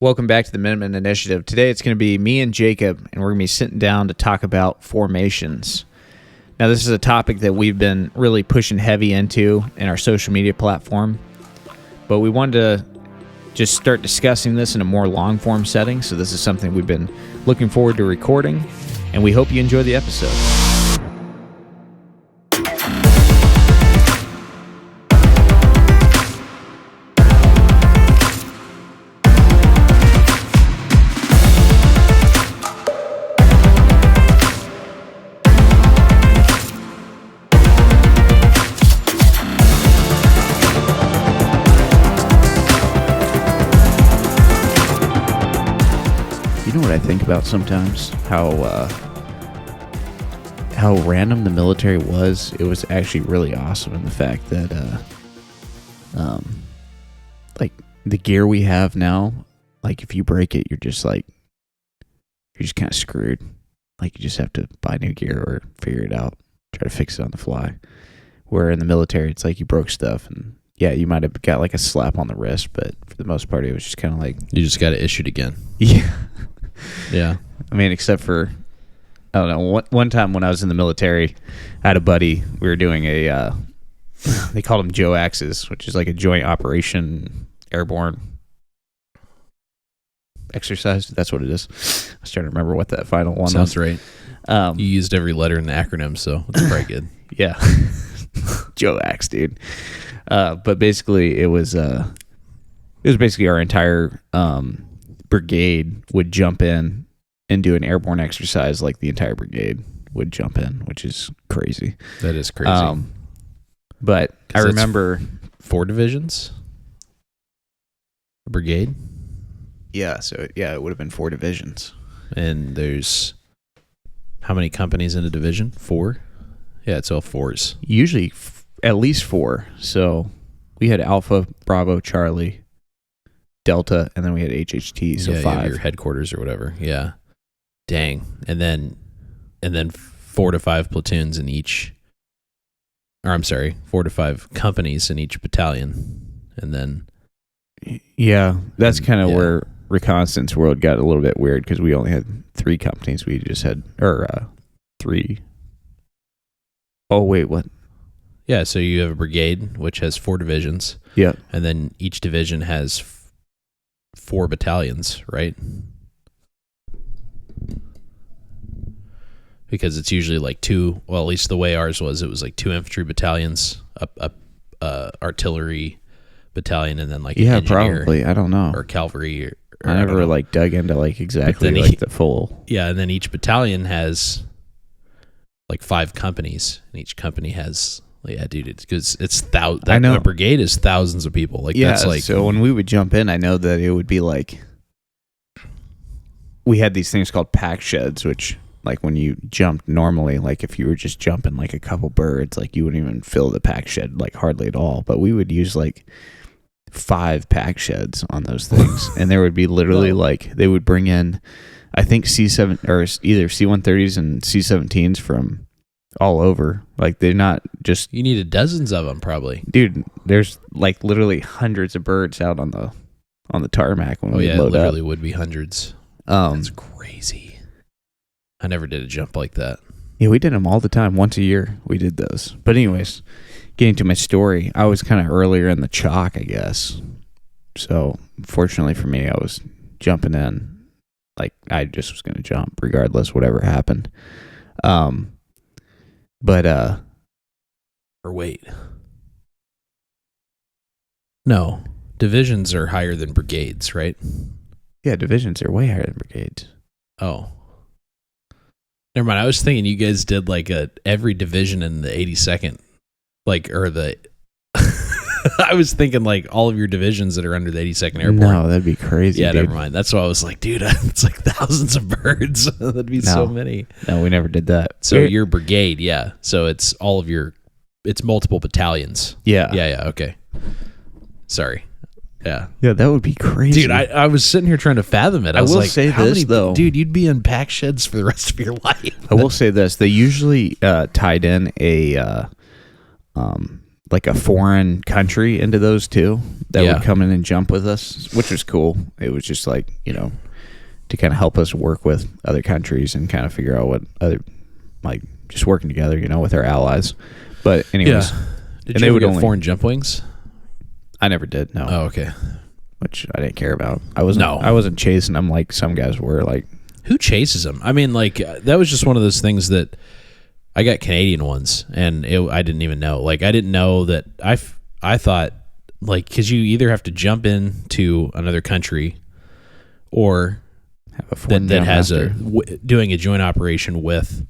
Welcome back to the Minuteman Initiative. Today it's going to be me and Jacob, and we're going to be sitting down to talk about formations. Now, this is a topic that we've been really pushing heavy into in our social media platform, but we wanted to just start discussing this in a more long-form setting, so this is something we've been looking forward to recording, and we hope you enjoy the episode. You know what I think about sometimes? How random the military was. It was actually really awesome in the fact that like the gear we have now, like if you break it, you're just kind of screwed. Like you just have to buy new gear or figure it out, try to fix it on the fly. Where in the military, it's like you broke stuff and yeah, you might have got like a slap on the wrist, but for the most part, it was just kind of like you just got it issued again. Yeah. Yeah. I mean, except for, I don't know, one time when I was in the military, I had a buddy, we were doing they called them Joe Axes, which is like a joint operation airborne exercise. That's what it is. I was trying to remember what that final one Sounds was. right. You used every letter in the acronym, so it's probably good. Yeah. Joe Axe, dude. But basically, it was basically our entire brigade would jump in and do an airborne exercise. Like the entire brigade would jump in, which is crazy. That is crazy. But I remember 4 divisions, a brigade. Yeah, so it would have been 4 divisions. And there's how many companies in a division? 4. Yeah, it's all 4s. Usually at least 4. So we had Alpha, Bravo, Charlie, Delta, and then we had HHT, so 5. Your headquarters or whatever. Yeah. Dang. And then 4 to 5 platoons in each, or I'm sorry, 4 to 5 companies in each battalion. And then yeah, that's kind of where reconnaissance world got a little bit weird because we only had 3 companies. We just had 3. Oh wait, what? Yeah, so you have a brigade which has 4 divisions. Yeah. And then each division has 4 battalions, right? Because it's usually like 2, well, at least the way ours was, it was like 2 infantry battalions, artillery battalion, and then like an engineer, probably. I don't know. Or cavalry. Or I never like dug into like exactly like the full. Yeah, and then each battalion has like 5 companies, and each company has. Yeah, dude, it's I know a brigade is thousands of people. Like that's like so when we would jump in, I know that it would be like we had these things called pack sheds, which like when you jumped normally, like if you were just jumping like a couple birds, like you wouldn't even fill the pack shed like hardly at all. But we would use like 5 pack sheds on those things, and there would be literally like they would bring in, I think C7 or either C-130s and C-17s from all over. Like they're not just, you needed dozens of them probably, dude. There's like literally hundreds of birds out on the tarmac when we load it literally up. Would be hundreds. That's crazy. I never did a jump like that. Yeah, we did them all the time. Once a year we did those. But anyways, getting to my story, I was kind of earlier in the chalk, I guess. So fortunately for me, I was jumping in. Like I just was going to jump regardless, whatever happened. Or wait. No. Divisions are higher than brigades, right? Yeah, divisions are way higher than brigades. Oh. Never mind. I was thinking you guys did like every division in the 82nd. I was thinking like all of your divisions that are under the 82nd Airborne. No, that'd be crazy. Yeah, dude. never mind. That's why I was like, dude, it's like thousands of birds. That'd be so many. No, we never did that. So your brigade, yeah. So it's it's multiple battalions. Yeah. Yeah. Okay. Sorry. Yeah. Yeah, that would be crazy. Dude, I was sitting here trying to fathom it. I was will like, say how this, many, though. Dude, you'd be in pack sheds for the rest of your life. I will say this. They usually tied in a like a foreign country into those too that would come in and jump with us, which was cool. It was just like, to kind of help us work with other countries and kind of figure out what other, like, just working together, with our allies. But anyways, did you ever get foreign jump wings? I never did. No. Oh, okay. Which I didn't care about. I wasn't chasing them like some guys were. Like, who chases them? I mean, like, that was just one of those things that I got Canadian ones, and I didn't even know. Like, I didn't know that. I thought, like, because you either have to jump into another country, or have a that has doing a joint operation with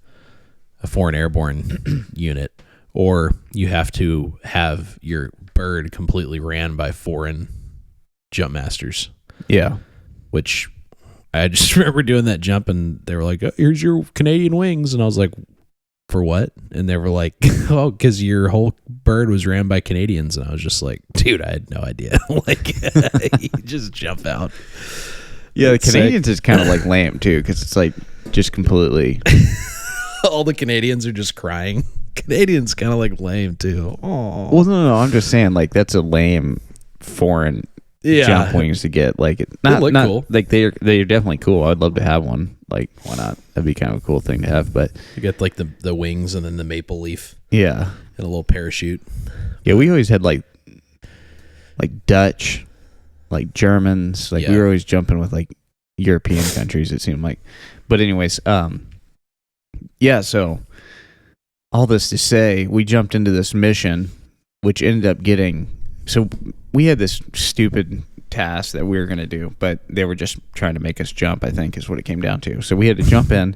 a foreign airborne unit, or you have to have your bird completely ran by foreign jump masters. Yeah, which I just remember doing that jump, and they were like, "Oh, here's your Canadian wings," and I was like, "For what?" And they were like, "Oh, because your whole bird was ran by Canadians," and I was just like, "Dude, I had no idea." Like, you just jump out. Yeah, the Canadians is kind of like lame too, because it's like just completely. All the Canadians are just crying. Canadians kind of like lame too. Oh, well, no, I'm just saying, like, that's a lame foreign jump wings to get. Like, not cool. Like, they're definitely cool. I'd love to have one. Like, why not? That'd be kind of a cool thing to have. But you get like the wings and then the maple leaf. Yeah, and a little parachute. Yeah, we always had like Dutch, like Germans. Like, we were always jumping with like European countries, it seemed like. But anyways, yeah. So all this to say, we jumped into this mission, which ended up getting. So we had this stupid task that we were going to do, but they were just trying to make us jump, I think is what it came down to. So we had to jump in,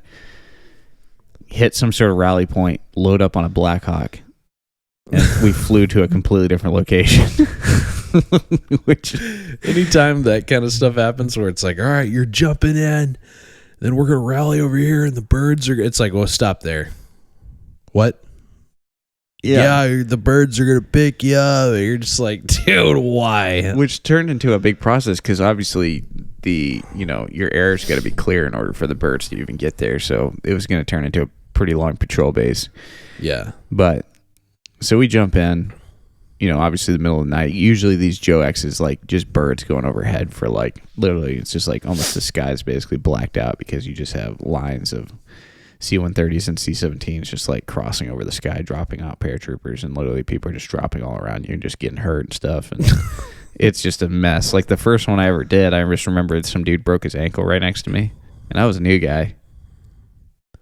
hit some sort of rally point, load up on a Black Hawk, and we flew to a completely different location. Which, anytime that kind of stuff happens where it's like, all right, you're jumping in, then we're going to rally over here and the birds are, it's like, well, stop there. What? Yeah, the birds are going to pick you up. You're just like, dude, why? Which turned into a big process because obviously your air's got to be clear in order for the birds to even get there. So it was going to turn into a pretty long patrol base. Yeah. But so we jump in, obviously the middle of the night. Usually these Joe X's like just birds going overhead for like literally, it's just like almost the sky's basically blacked out because you just have lines of C-130s and C-17s just like crossing over the sky, dropping out paratroopers, and literally people are just dropping all around you and just getting hurt and stuff. And it's just a mess. Like the first one I ever did, I just remember some dude broke his ankle right next to me, and I was a new guy.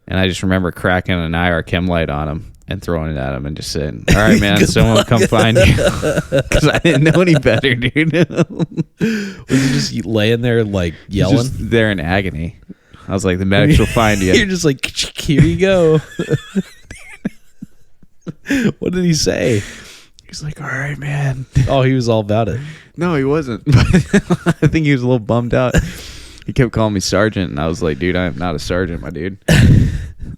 And I just remember cracking an IR chem light on him and throwing it at him and just saying, "All right, man, someone will come find you." Because I didn't know any better, dude. Was he just laying there like yelling? Just there in agony. I was like, the medics will find you. You're just like, here you go. What did he say? He's like, all right, man. Oh, he was all about it. No, he wasn't. I think he was a little bummed out. He kept calling me sergeant, and I was like, dude, I am not a sergeant, my dude.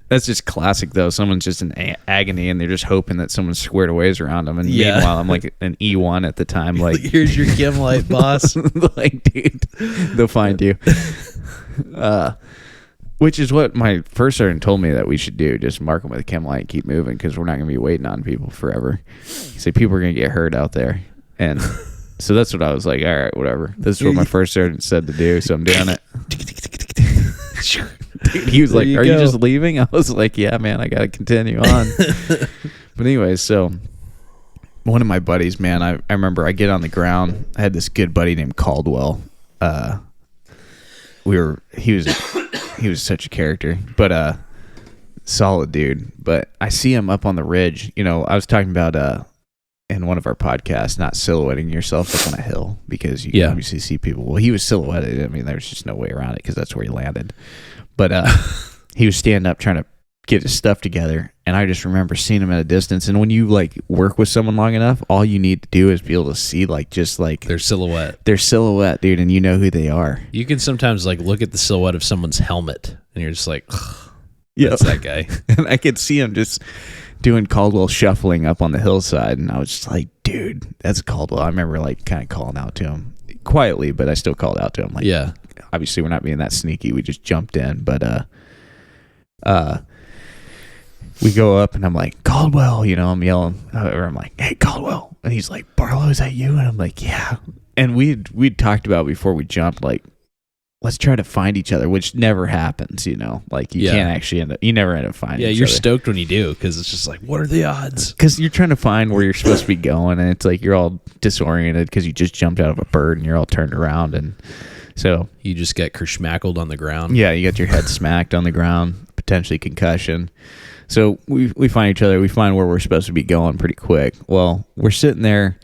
That's just classic, though. Someone's just in agony, and they're just hoping that someone's squared away around them. And meanwhile, I'm like an E1 at the time. Like, here's your chem light, boss. Like, dude, they'll find you. Which is what my first sergeant told me that we should do. Just mark them with a chem light and keep moving because we're not going to be waiting on people forever. He said people are going to get hurt out there. And so that's what I was like, all right, whatever. This is what my first sergeant said to do, so I'm doing it. Dude, he was like, are you just leaving? I was like, yeah, man, I got to continue on. But anyways, so one of my buddies, man, I remember I get on the ground. I had this good buddy named Caldwell. He was such a character, but solid dude. But I see him up on the ridge. I was talking about in one of our podcasts, not silhouetting yourself up on a hill because you can obviously see people. Well, he was silhouetted. I mean, there's just no way around it because that's where he landed. But he was standing up trying to get his stuff together, and I just remember seeing him at a distance. And when you like work with someone long enough, all you need to do is be able to see just their silhouette, dude, and you know who they are. You can sometimes like look at the silhouette of someone's helmet, and you're just like, that's that guy. And I could see him just doing Caldwell shuffling up on the hillside, and I was just like, dude, that's Caldwell. I remember like kind of calling out to him quietly, but I still called out to him. Like, yeah, obviously we're not being that sneaky. We just jumped in, but we go up and I'm like, Caldwell, I'm yelling, or I'm like, hey, Caldwell. And he's like, Barlow, is that you? And I'm like, yeah. And we'd talked about before we jumped, like, let's try to find each other, which never happens, like you can't actually you never end up finding each you're other. Stoked when you do, because it's just like, what are the odds? Because you're trying to find where you're supposed to be going, and it's like you're all disoriented because you just jumped out of a bird and you're all turned around, and so you just get kerschmackled on the ground. Yeah, you got your head smacked on the ground, potentially concussion. So we find each other, we find where we're supposed to be going pretty quick. Well, we're sitting there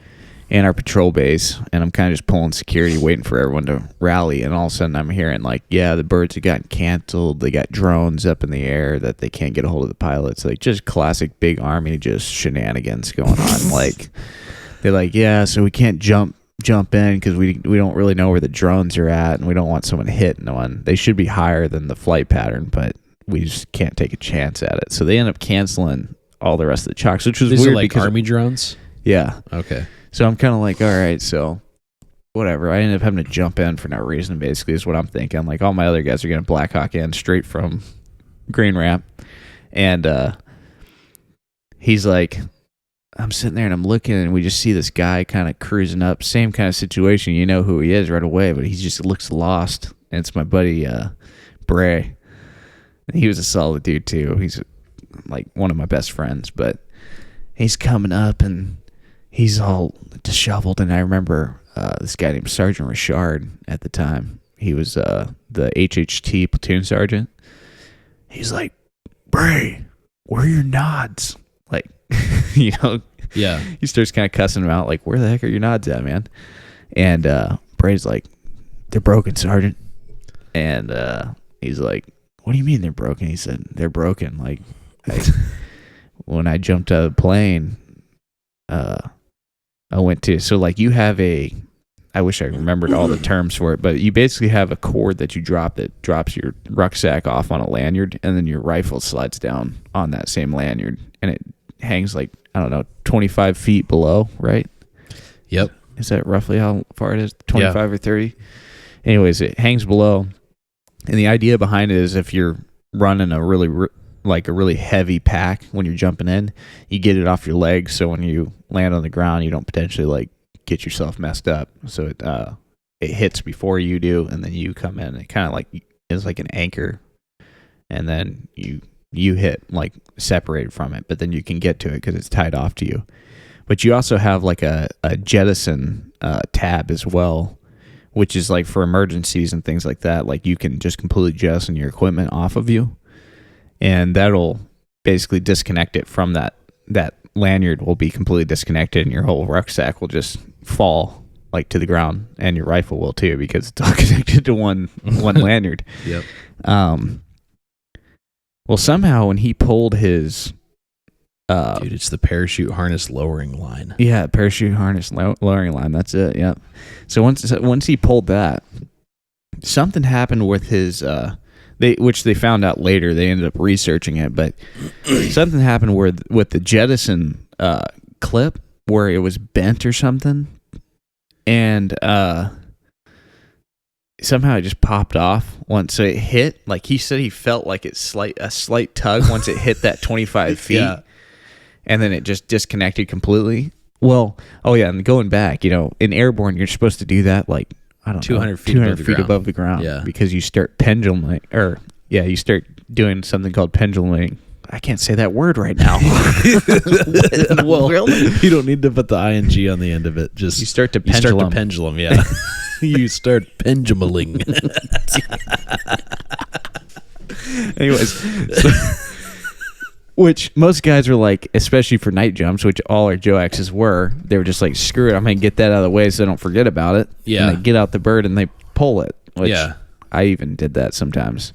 in our patrol base, and I'm kind of just pulling security, waiting for everyone to rally, and all of a sudden I'm hearing like, yeah, the birds have gotten canceled, they got drones up in the air that they can't get a hold of the pilots. Like, just classic big army just shenanigans going on. Like, they're like, yeah, so we can't jump in because we don't really know where the drones are at, and we don't want someone hitting one. They should be higher than the flight pattern, but we just can't take a chance at it. So they end up canceling all the rest of the chocks, which was These weird. are like because army drones? Yeah. Okay. So I'm kind of like, all right, so whatever. I ended up having to jump in for no reason, basically, is what I'm thinking. Like, all my other guys are getting Black Hawk in straight from Green Ramp. And he's like, I'm sitting there and I'm looking, and we just see this guy kind of cruising up. Same kind of situation. You know who he is right away, but he just looks lost. And it's my buddy Bray. And he was a solid dude, too. He's like one of my best friends. But he's coming up, and he's all disheveled. And I remember this guy named Sergeant Richard at the time. He was the HHT platoon sergeant. He's like, Bray, where are your nods? Like, Yeah. He starts kind of cussing him out, like, where the heck are your nods at, man? And Bray's like, they're broken, Sergeant. And he's like, what do you mean they're broken? He said, they're broken. Like, when I jumped out of the plane, I went to, so like you have I wish I remembered all the terms for it, but you basically have a cord that you drop that drops your rucksack off on a lanyard, and then your rifle slides down on that same lanyard, and it hangs like, I don't know, 25 feet below, right? Yep. Is that roughly how far it is? 25 or 30? Anyways, it hangs below. And the idea behind it is if you're running a really heavy pack when you're jumping in, you get it off your legs, so when you land on the ground, you don't potentially like get yourself messed up. So it hits before you do, and then you come in. It kind of like is like an anchor, and then you hit like separated from it, but then you can get to it because it's tied off to you. But you also have like a jettison tab as well, which is like for emergencies and things like that. Like, you can just completely jettison your equipment off of you, and that'll basically disconnect it from that lanyard will be completely disconnected, and your whole rucksack will just fall like to the ground, and your rifle will too, because it's all connected to one lanyard. Yep. Well, somehow when he pulled his dude, it's the parachute harness lowering line. Yeah, parachute harness lowering line. That's it. Yep. So once he pulled that, something happened with his which they found out later. They ended up researching it, but something happened with the jettison clip where it was bent or something, and somehow it just popped off once it hit. Like, he said he felt like a slight tug once it hit that 25 feet. Yeah. And then it just disconnected completely. Well, oh yeah, and going back, in airborne, you're supposed to do that like, I don't know, 200 feet above the ground. Yeah. Because you start penduluming, you start doing something called penduluming. I can't say that word right now. Well, really? You don't need to put the ing on the end of it. Just you start to pendulum. Yeah. You start penduluming. Anyways, which most guys are like, especially for night jumps, which all our Joe X's were, they were just like, screw it, I'm going to get that out of the way so I don't forget about it. Yeah. And they get out the bird and they pull it, which yeah. I even did that sometimes.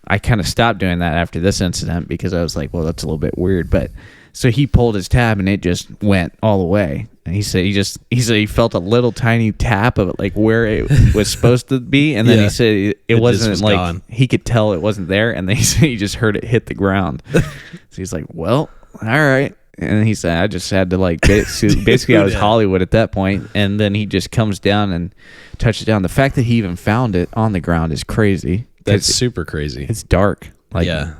I kind of stopped doing that after this incident because I was like, well, that's a little bit weird. But so he pulled his tab and it just went all the way. And he said he felt a little tiny tap of it, like where it was supposed to be, and then he said it wasn't was like gone. He could tell it wasn't there, and then he said he just heard it hit the ground. So he's like, well, all right. And he said, I just had to like basically I was Hollywood at that point, and then he just comes down and touches it down. The fact that he even found it on the ground is crazy. That's super crazy. It's dark. Like, yeah.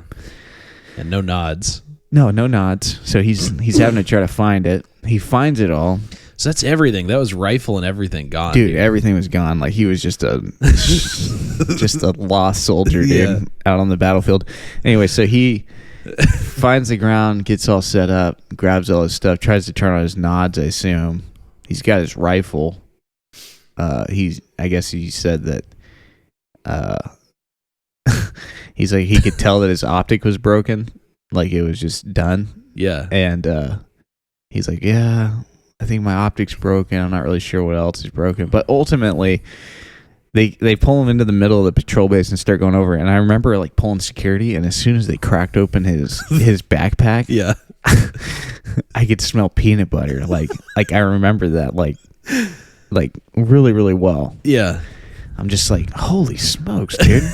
And no nods. No nods. So he's having to try to find it. He finds it all. So that's everything. That was rifle and everything gone. Dude, everything was gone. Like he was just a lost soldier, dude, out on the battlefield. Anyway, so he finds the ground, gets all set up, grabs all his stuff, tries to turn on his nods, I assume. He's got his rifle. I guess he said that he's like he could tell that his optic was broken, like it was just done. Yeah. And he's like, yeah, I think my optic's broken. I'm not really sure what else is broken. But ultimately, they pull him into the middle of the patrol base and start going over it. And I remember like pulling security, and as soon as they cracked open his backpack, yeah, I could smell peanut butter. Like I remember that like really, really well. Yeah. I'm just like, holy smokes, dude.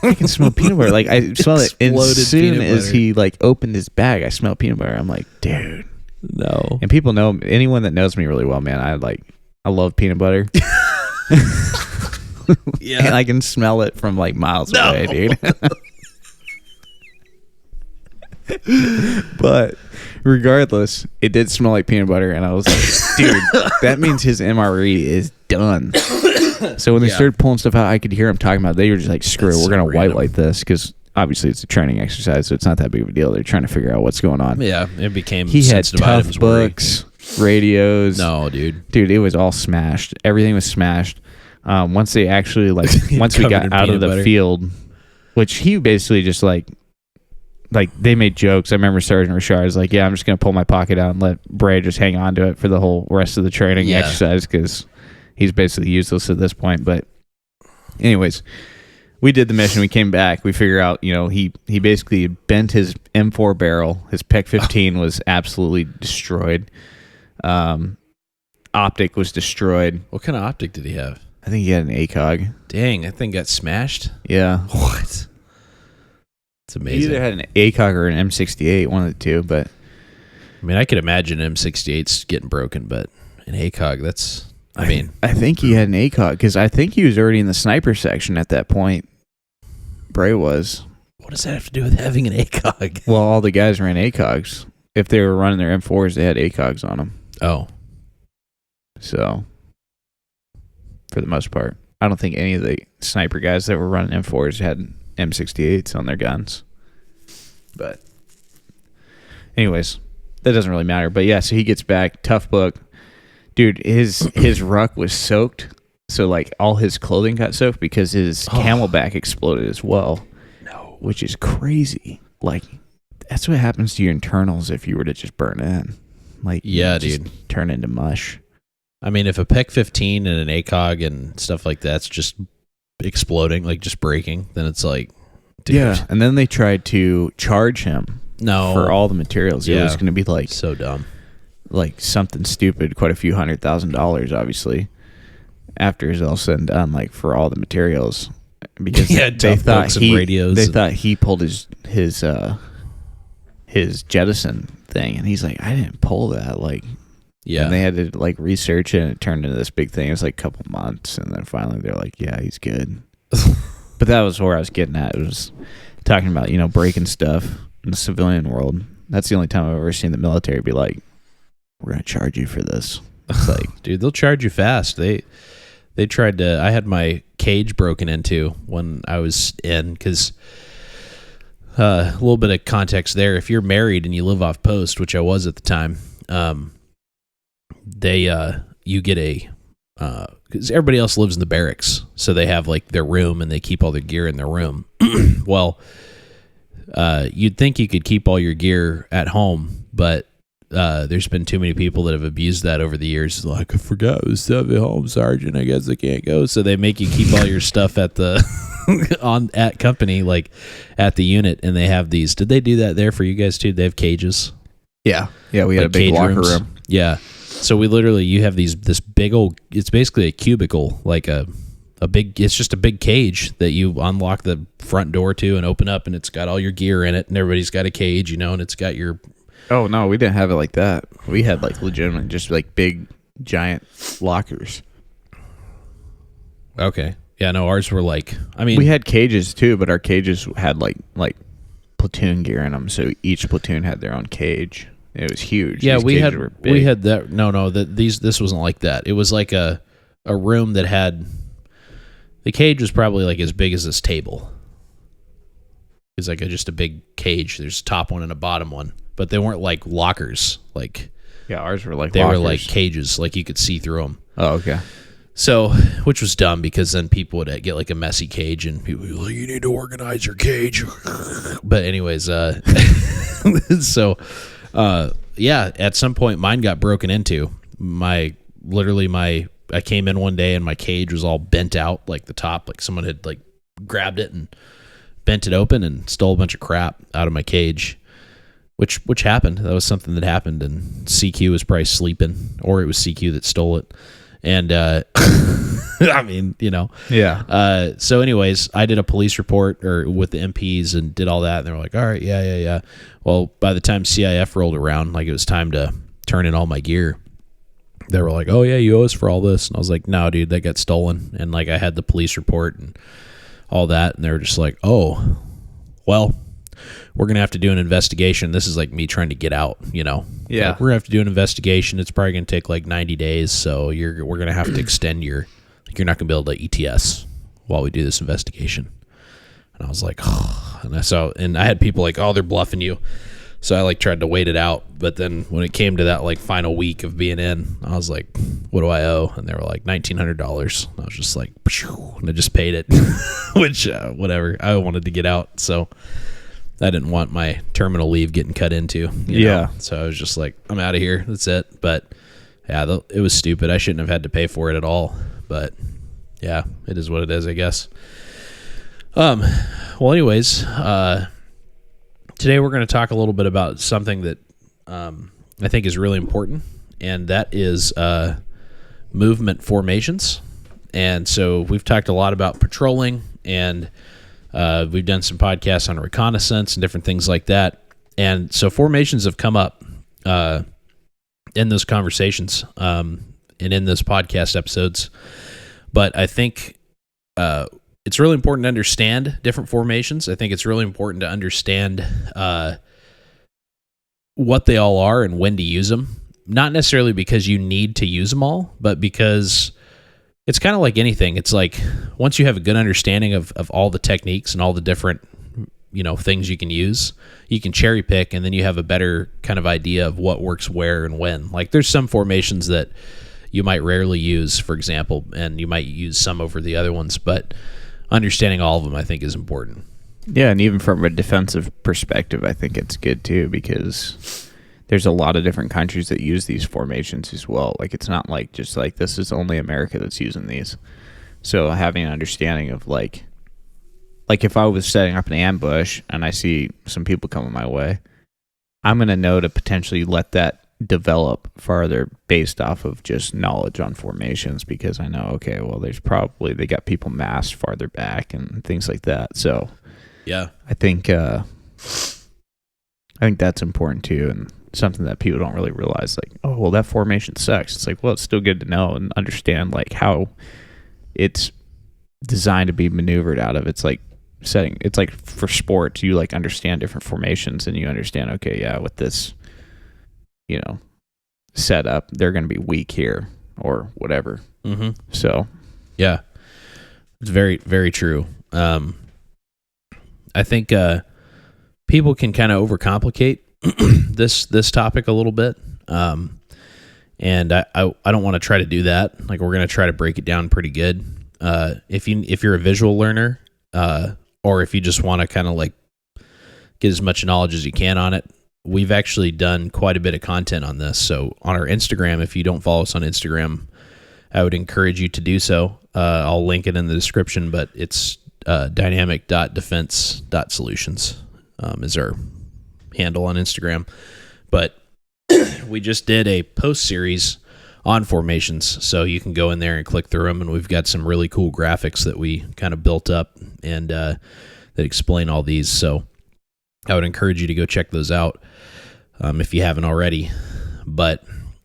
I can smell peanut butter. Like I smell it. And as soon as he like opened his bag, I smell peanut butter. I'm like, dude. No. And people know, anyone that knows me really well, man, I love peanut butter. Yeah. And I can smell it from like miles away, dude. But regardless, it did smell like peanut butter, and I was like, dude, that means his MRE is done. So when they started pulling stuff out, I could hear them talking about it. They were just like, screw it, we're going to white light this, because obviously it's a training exercise, so it's not that big of a deal. They're trying to figure out what's going on. Yeah, it became he had sensitive tough items books, radios. No, dude. Dude, it was all smashed. Everything was smashed. Once they actually once we got out of the field, which he basically just like they made jokes. I remember Sergeant Richard was like, yeah, I'm just going to pull my pocket out and let Bray just hang on to it for the whole rest of the training exercise, because he's basically useless at this point. But anyways, we did the mission. We came back. We figure out, he basically bent his M4 barrel. His PEC 15 was absolutely destroyed. Optic was destroyed. What kind of optic did he have? I think he had an ACOG. Dang, that thing got smashed? Yeah. What? It's amazing. He either had an ACOG or an M68, one of the two. But I mean, I could imagine M68's getting broken, but an ACOG, that's... I think he had an ACOG, because I think he was already in the sniper section at that point. Bray was. What does that have to do with having an ACOG? Well, all the guys ran ACOGs. If they were running their M4s, they had ACOGs on them. Oh. So, for the most part, I don't think any of the sniper guys that were running M4s had M68s on their guns. But anyways, that doesn't really matter. But yeah, so he gets back, tough book. Dude, his ruck was soaked, so like all his clothing got soaked because his camelback exploded as well. No. Which is crazy. Like, that's what happens to your internals if you were to just burn in. Like, yeah, just dude, turn into mush. I mean, if a PEC 15 and an ACOG and stuff like that's just exploding, like just breaking, then it's like, dude. Yeah, and then they tried to charge him for all the materials. It was going to be like so dumb. Like something stupid, quite a few $100,000, obviously, after it's all said and done, like for all the materials, because they thought he pulled his jettison thing, and he's like, I didn't pull that, like, and they had to like research it, and it turned into this big thing. It was like a couple months, and then finally they're like, yeah, he's good. But that was where I was getting at. It was talking about breaking stuff in the civilian world. That's the only time I've ever seen the military be like, we're going to charge you for this. It's like, dude, they'll charge you fast. They tried to, I had my cage broken into when I was in, because a little bit of context there. If you're married and you live off post, which I was at the time, you get because everybody else lives in the barracks, so they have like their room and they keep all their gear in their room. Well, you'd think you could keep all your gear at home, but there's been too many people that have abused that over the years. Like, I forgot it was stuff at home, Sergeant. I guess I can't go. So they make you keep all your stuff at the at company, like at the unit, and they have these. Did they do that there for you guys too? They have cages. Yeah, we had a big locker room. Yeah, so you have this big old. It's basically a cubicle, like a big. It's just a big cage that you unlock the front door to and open up, and it's got all your gear in it, and everybody's got a cage, and it's got your. Oh, no, we didn't have it like that. We had like legitimate, just like big, giant lockers. Okay. Yeah, no, ours were like, I mean. We had cages too, but our cages had like platoon gear in them, so each platoon had their own cage. It was huge. Yeah, These cages were big. we had that. No, this wasn't like that. It was like a room that had, the cage was probably like as big as this table. It was like just a big cage. There's a top one and a bottom one, but they weren't like lockers. Like, yeah, ours were like they lockers. were like cages, like you could see through them. Oh, okay. So, which was dumb because then people would get like a messy cage and people would be like, you need to organize your cage. But anyways, so, yeah, at some point mine got broken into. I came in one day and my cage was all bent out, like the top, like someone had like grabbed it and bent it open and stole a bunch of crap out of my cage, which happened. That was something that happened, and CQ was probably sleeping, or it was CQ that stole it. And, I mean, Yeah. So anyways, I did a police report with the MPs and did all that. And they were like, all right, yeah. Well, by the time CIF rolled around, like it was time to turn in all my gear. They were like, oh yeah, you owe us for all this. And I was like, no, dude, that got stolen. And like, I had the police report and all that. And they were just like, oh, well, we're going to have to do an investigation. This is like me trying to get out, Yeah. Like, we're going to have to do an investigation. It's probably going to take like 90 days. So we're going to have to extend you're not going to be able to ETS while we do this investigation. And I was like, oh. And I had people like, oh, they're bluffing you. So I like tried to wait it out. But then when it came to that like final week of being in, I was like, what do I owe? And they were like $1,900. I was just like, and I just paid it, which whatever. I wanted to get out. So I didn't want my terminal leave getting cut into. You know? So I was just like, I'm out of here. That's it. But yeah, it was stupid. I shouldn't have had to pay for it at all. But yeah, it is what it is, I guess. Well, anyways, today we're going to talk a little bit about something that I think is really important, and that is movement formations. And so we've talked a lot about patrolling, and we've done some podcasts on reconnaissance and different things like that. And so formations have come up in those conversations and in those podcast episodes. But I think it's really important to understand different formations. I think it's really important to understand what they all are and when to use them. Not necessarily because you need to use them all, but because it's kind of like anything. It's like once you have a good understanding of all the techniques and all the different things you can use, you can cherry pick, and then you have a better kind of idea of what works where and when. Like there's some formations that you might rarely use, for example, and you might use some over the other ones, but understanding all of them I think is important. Yeah, and even from a defensive perspective, I think it's good too, because there's a lot of different countries that use these formations as well. Like it's not like just like this is only America that's using these. So having an understanding of like if I was setting up an ambush and I see some people coming my way, I'm going to know to potentially let that develop farther based off of just knowledge on formations, because I know, okay, well, they got people massed farther back and things like that. So yeah, I think that's important too, and something that people don't really realize. Like, oh, well, that formation sucks. It's like, well, it's still good to know and understand like how it's designed to be maneuvered out of. It's like for sports, you like understand different formations and you understand, okay, yeah, with this setup, they're going to be weak here or whatever. Mm-hmm. So yeah, it's very, very true. I think people can kind of overcomplicate this topic a little bit, and I don't want to try to do that. Like we're going to try to break it down pretty good. If you're a visual learner, or if you just want to kind of like get as much knowledge as you can on it, we've actually done quite a bit of content on this. So on our Instagram, if you don't follow us on Instagram, I would encourage you to do so. I'll link it in the description, but it's dynamic.defense.solutions is our handle on Instagram. But we just did a post series on formations, so you can go in there and click through them, and we've got some really cool graphics that we kind of built up and that explain all these. So I would encourage you to go check those out if you haven't already. But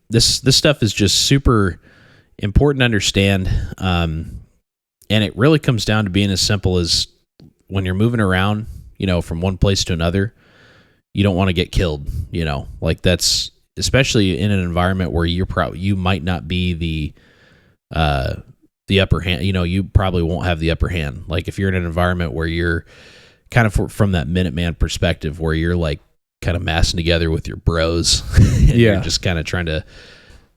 this stuff is just super important to understand, and it really comes down to being as simple as when you're moving around, from one place to another, you don't want to get killed, like that's especially in an environment where you might not be the upper hand, you probably won't have the upper hand. Like if you're in an environment where you're kind of from that Minuteman perspective, where you're like kind of massing together with your bros and you're just kind of trying to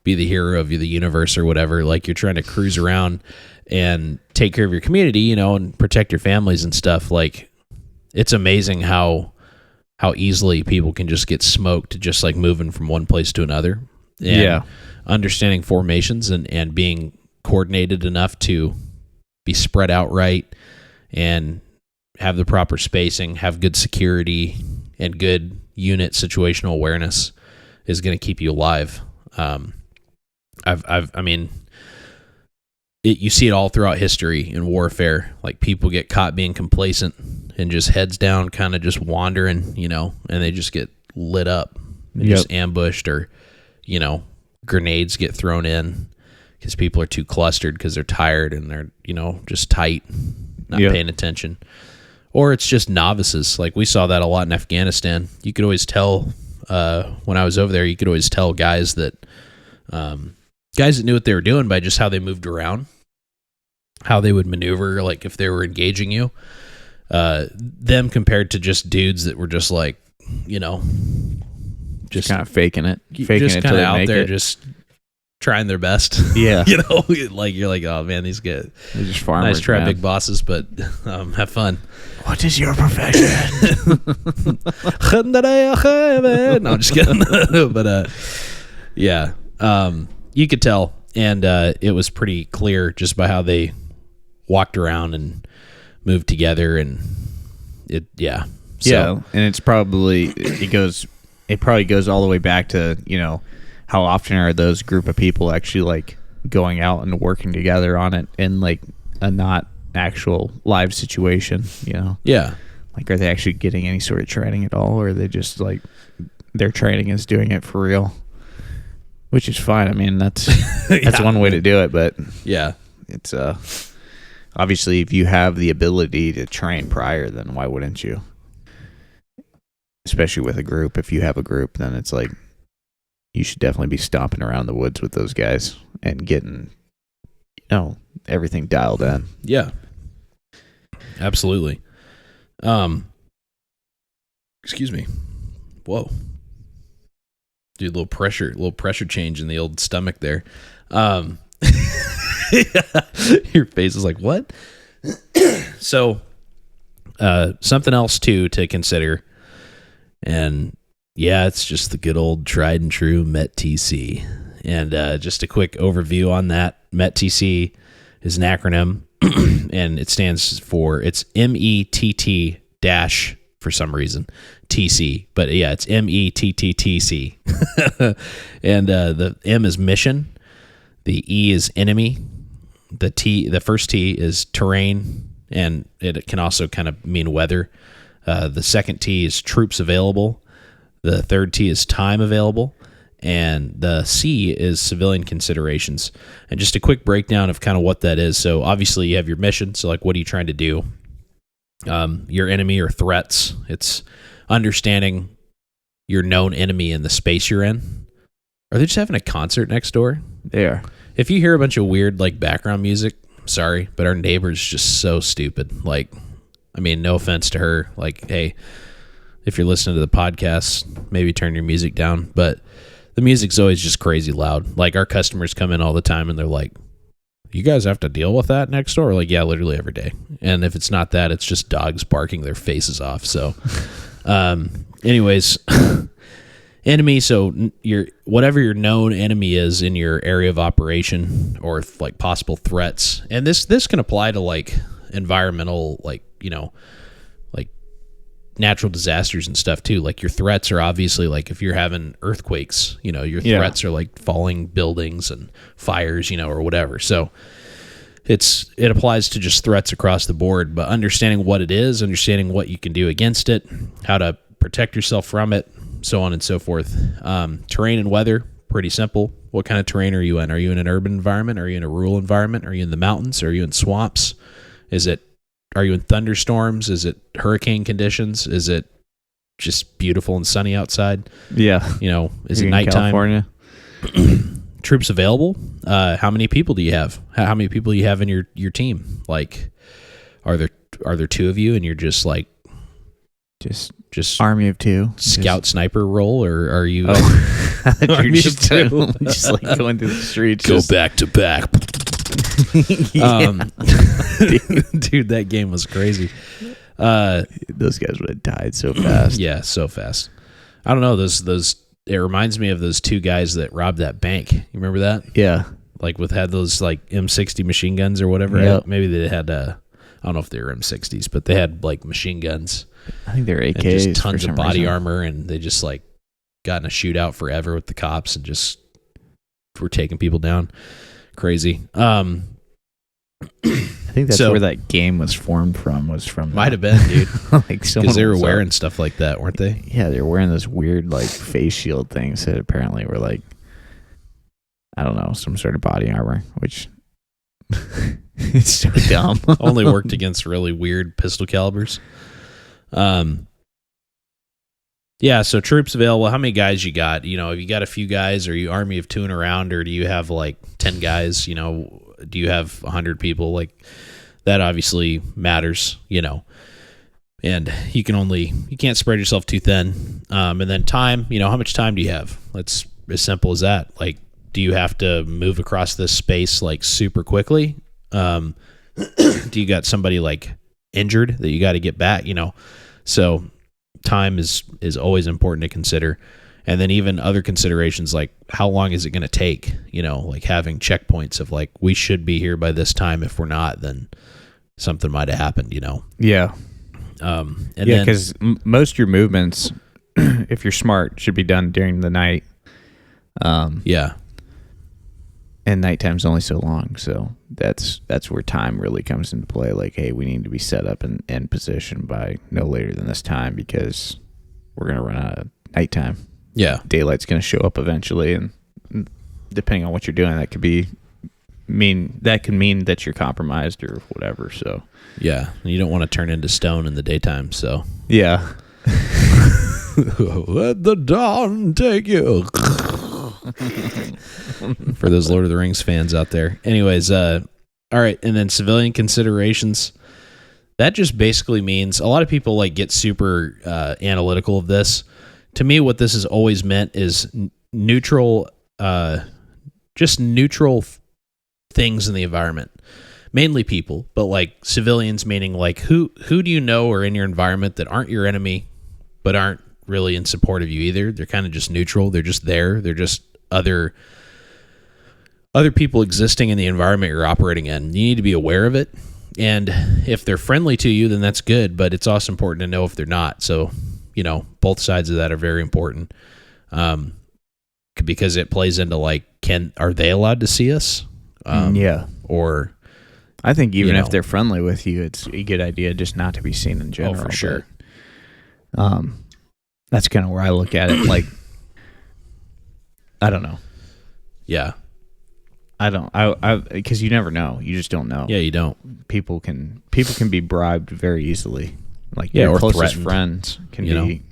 be the hero of the universe or whatever, like you're trying to cruise around and take care of your community, and protect your families and stuff. Like it's amazing how easily people can just get smoked just like moving from one place to another. And understanding formations and being coordinated enough to be spread out right and have the proper spacing, have good security and good unit situational awareness is going to keep you alive. You see it all throughout history in warfare. Like people get caught being complacent and just heads down, kind of just wandering, and they just get lit up and just ambushed, or, grenades get thrown in because people are too clustered because they're tired and they're, just tight, not paying attention. Or it's just novices. Like we saw that a lot in Afghanistan. You could always tell, when I was over there, you could always tell guys that knew what they were doing by just how they moved around, how they would maneuver, like if they were engaging you, them compared to just dudes that were just like, just kind of faking it just kind of out there, just trying their best. Yeah. Like you're like, oh man, these guys, they're just farmers. Nice try, man. big bosses, but have fun. What is your profession? No, I'm just kidding. But yeah, you could tell, and it was pretty clear just by how they walked around and moved together, and and it's probably it probably goes all the way back to how often are those group of people actually like going out and working together on it in like a not actual live situation, like are they actually getting any sort of training at all, or are they just like their training is doing it for real, which is fine. I mean, that's one way to do it, but it's obviously if you have the ability to train prior, then why wouldn't you? Especially with a group. If you have a group, then it's like you should definitely be stomping around the woods with those guys and getting everything dialed in. Yeah, absolutely. Excuse me. Whoa, dude, little pressure change in the old stomach there. Your face is like, what? So something else too to consider, and it's just the good old tried and true MET-TC. And just a quick overview on that. MET-TC is an acronym, and it stands for, it's METT dash for some reason, TC. But it's METTTC. And the M is mission. The E is enemy. The first T is terrain, and it can also kind of mean weather. The second T is troops available. The third T is time available. And the C is civilian considerations. And just a quick breakdown of kind of what that is. So obviously you have your mission. So like, what are you trying to do? Your enemy or threats. It's understanding your known enemy in the space you're in. Are they just having a concert next door? They are. If you hear a bunch of weird like background music, sorry, but our neighbor's just so stupid. Like, I mean, no offense to her. Like, hey, if you're listening to the podcast, maybe turn your music down. But the music's always just crazy loud. Like our customers come in all the time and they're like, you guys have to deal with that next door? Like, yeah, literally every day. And if it's not that, it's just dogs barking their faces off. So anyways, enemy. So whatever your known enemy is in your area of operation, or like possible threats. And this can apply to like environmental, like, like natural disasters and stuff too. Like your threats are obviously like if you're having earthquakes, your threats are like falling buildings and fires, or whatever. So it applies to just threats across the board, but understanding what it is, understanding what you can do against it, how to protect yourself from it, so on and so forth. Terrain and weather, pretty simple. What kind of terrain are you in? Are you in an urban environment? Are you in a rural environment? Are you in the mountains? Are you in swamps? Is it are you in thunderstorms? Is it hurricane conditions? Is it just beautiful and sunny outside? Yeah. You know, is You're it in nighttime? California? Troops available? How many people do you have? How many people do you have in your team? Like, are there two of you and you're just like just army of two, scout sniper role, or are you? You're just two? just like going through the streets. Go back to back. Dude, that game was crazy. Those guys would have died so fast. Yeah, so fast. I don't know, those it reminds me of those two guys that robbed that bank. You remember that? Yeah. Like had those like M60 machine guns or whatever. Yep. Maybe they had I don't know if they were M60s, but they had like machine guns. I think they're AKs. And just tons of body armor, and they just like got in a shootout forever with the cops and just were taking people down. Crazy. I think that's where that game was formed from. Might have been, dude. Like because they were wearing stuff like that, weren't they? Yeah, they were wearing those weird like face shield things that apparently were like, I don't know, some sort of body armor, which is so dumb. Only worked against really weird pistol calibers. Yeah, so troops available. How many guys you got? You know, have you got a few guys? Are you army of two and around, or do you have like 10 guys? You know, do you have 100 people? Like that obviously matters, you know. And you can't spread yourself too thin. And then time, you know, how much time do you have? That's as simple as that. Like, do you have to move across this space like super quickly? Do you got somebody like injured that you got to get back, you know? So time is always important to consider. And then even other considerations like how long is it going to take, you know, like having checkpoints of like, we should be here by this time. If we're not, then something might have happened, you know? Yeah. Because most of your movements, if you're smart, should be done during the night. Yeah. And nighttime's only so long, so that's where time really comes into play. Like, hey, we need to be set up and in position by no later than this time because we're gonna run out of nighttime. Yeah, daylight's gonna show up eventually, and depending on what you're doing, that could mean that you're compromised or whatever. So yeah, you don't want to turn into stone in the daytime. So yeah, let the dawn take you. For those Lord of the Rings fans out there. Anyways, all right, and then civilian considerations. That just basically means a lot of people like get super analytical of this. To me, what this has always meant is neutral, just neutral things in the environment. Mainly people, but like civilians, meaning like who do you know are in your environment that aren't your enemy, but aren't really in support of you either. They're kind of just neutral. They're just there. They're just other people existing in the environment you're operating in. You need to be aware of it. And if they're friendly to you, then that's good, but it's also important to know if they're not. So, you know, both sides of that are very important. Because it plays into like, are they allowed to see us? Yeah. Or I think even if they're friendly with you, it's a good idea just not to be seen in general. Oh, for sure. But, that's kind of where I look at it. Like, I don't know. Yeah. Because you never know. You just don't know. Yeah, you don't. People can be bribed very easily. Like yeah, your or closest threatened. friends can be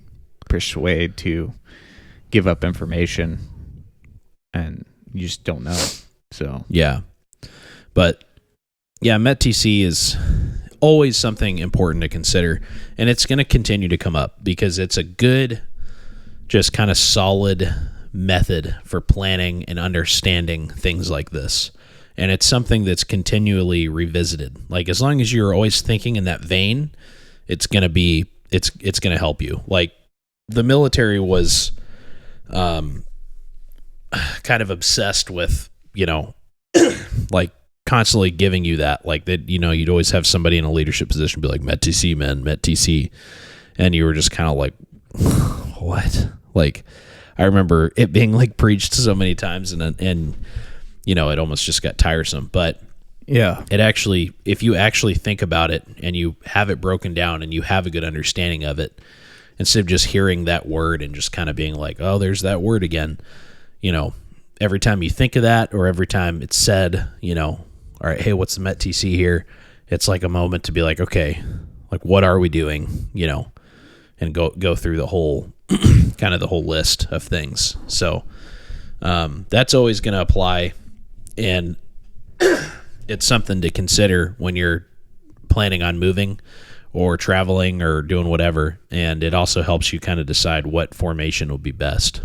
persuaded to give up information, and you just don't know. So yeah, but yeah, METTC is always something important to consider, and it's going to continue to come up because it's a good, just kind of solid method for planning and understanding things like this. And it's something that's continually revisited. Like as long as you're always thinking in that vein, it's going to be, it's going to help you. Like the military was kind of obsessed with, you know, like constantly giving you that, like that, you know, you'd always have somebody in a leadership position be like, METTC, man, METTC. And you were just kind of like, what? Like, I remember it being like preached so many times and, you know, it almost just got tiresome, but yeah, it actually, if you actually think about it and you have it broken down and you have a good understanding of it, instead of just hearing that word and just kind of being like, oh, there's that word again, you know, every time you think of that or every time it's said, you know, all right, hey, what's the METTC here? it's like a moment to be like, okay, like what are we doing, and go through the whole kind of the whole list of things. So that's always going to apply, and it's something to consider when you're planning on moving or traveling or doing whatever. And it also helps you kind of decide what formation will be best.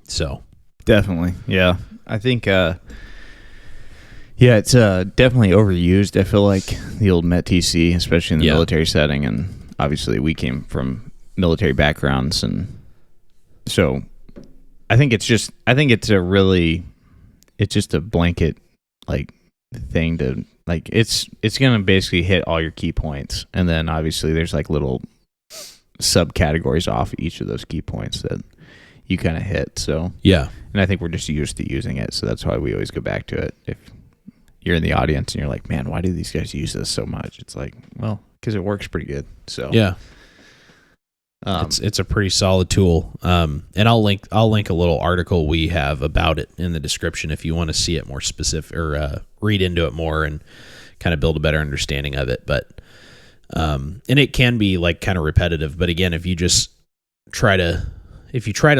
So definitely. Yeah. I think, it's definitely overused. I feel like the old MET-TC, especially in the military setting, and obviously we came from military backgrounds, and so I think it's just a blanket like thing to like it's gonna basically hit all your key points, and then obviously there's like little subcategories off each of those key points that you kind of hit. So yeah, and I think we're just used to using it, so that's why we always go back to it. If you're in the audience and you're like, man, why do these guys use this so much? It's like, well, because it works pretty good. So yeah. It's a pretty solid tool, and I'll link a little article we have about it in the description if you want to see it more specific or read into it more and kind of build a better understanding of it. But and it can be like kind of repetitive, but again, if you try to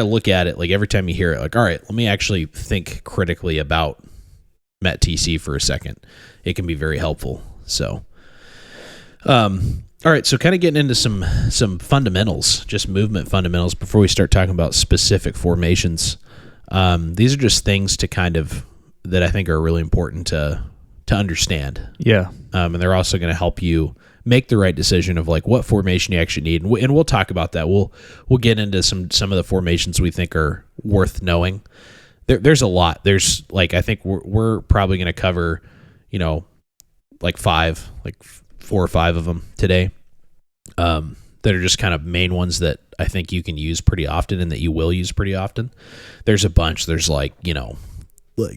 look at it, like every time you hear it, like, all right, let me actually think critically about MET-TC for a second, it can be very helpful. So all right, so kind of getting into some fundamentals, just movement fundamentals, before we start talking about specific formations. These are just things to kind of that I think are really important to understand. Yeah, and they're also going to help you make the right decision of like what formation you actually need, and we'll talk about that. We'll get into some of the formations we think are worth knowing. There's a lot. There's like I think we're probably going to cover, like 4 or 5 of them today, that are just kind of main ones that I think you can use pretty often and that you will use pretty often. There's a bunch. There's like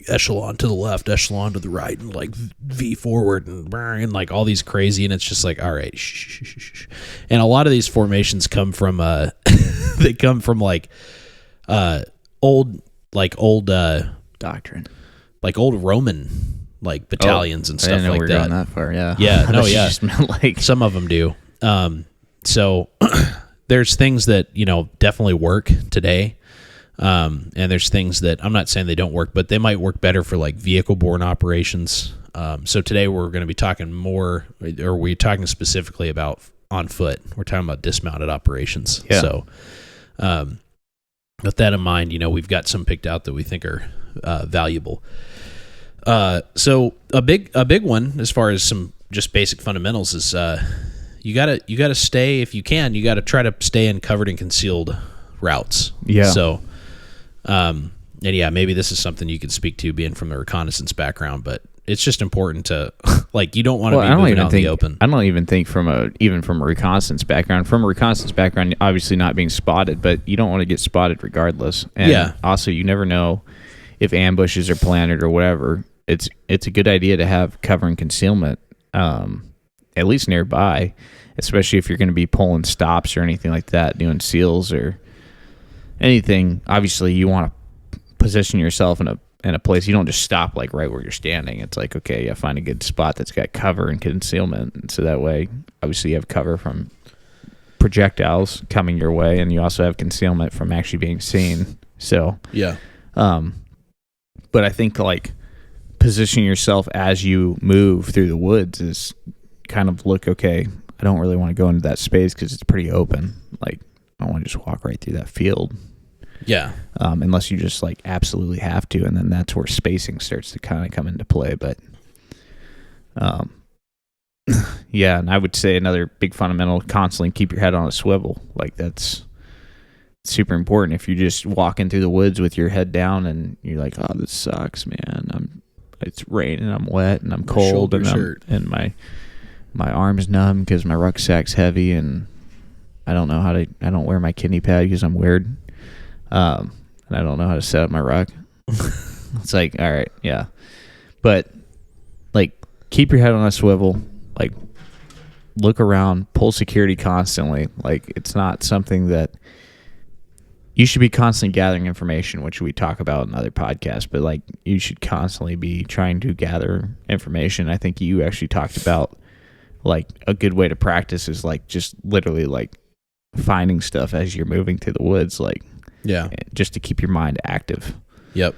echelon to the left, echelon to the right, and like V forward and like all these crazy, and it's just like, all right, shh. And a lot of these formations come from they come from like old doctrine, like old Roman like battalions and stuff like we're that. going that far, yeah. Yeah, no, yeah. Just meant like some of them do. So there's things that definitely work today, and there's things that I'm not saying they don't work, but they might work better for like vehicle-borne operations. So today we're going to be talking more, or we're talking specifically about on foot. We're talking about dismounted operations. Yeah. So with that in mind, we've got some picked out that we think are valuable. So a big one as far as some just basic fundamentals is you gotta stay, if you can, you gotta try to stay in covered and concealed routes. Yeah. So and yeah, maybe this is something you could speak to being from the reconnaissance background, but it's just important to like you don't want to be moving out in the open. I don't even think from a reconnaissance background. From a reconnaissance background, obviously not being spotted, but you don't want to get spotted regardless. And also you never know if ambushes are planted or whatever. It's a good idea to have cover and concealment, at least nearby, especially if you're going to be pulling stops or anything like that, doing seals or anything. Obviously, you want to position yourself in a place. You don't just stop like right where you're standing. It's like, okay, find a good spot that's got cover and concealment, and so that way, obviously, you have cover from projectiles coming your way, and you also have concealment from actually being seen. So yeah, but I think like positioning yourself as you move through the woods is kind of okay, I don't really want to go into that space because it's pretty open. Like, I want to just walk right through that field. Yeah. Unless you just like absolutely have to, and then that's where spacing starts to kind of come into play. But yeah, and I would say another big fundamental, constantly keep your head on a swivel. Like, that's super important. If you're just walking through the woods with your head down and you're like, oh, this sucks, man. It's raining, I'm wet, and I'm cold, and my arm's numb because my rucksack's heavy, and I don't wear my kidney pad because I'm weird, and I don't know how to set up my ruck. It's like, all right, yeah, but like, keep your head on a swivel, like, look around, pull security constantly. Like, it's not something that you should be constantly gathering information, which we talk about in other podcasts, but like you should constantly be trying to gather information. I think you actually talked about like a good way to practice is like just literally like finding stuff as you're moving through the woods, like just to keep your mind active. Yep.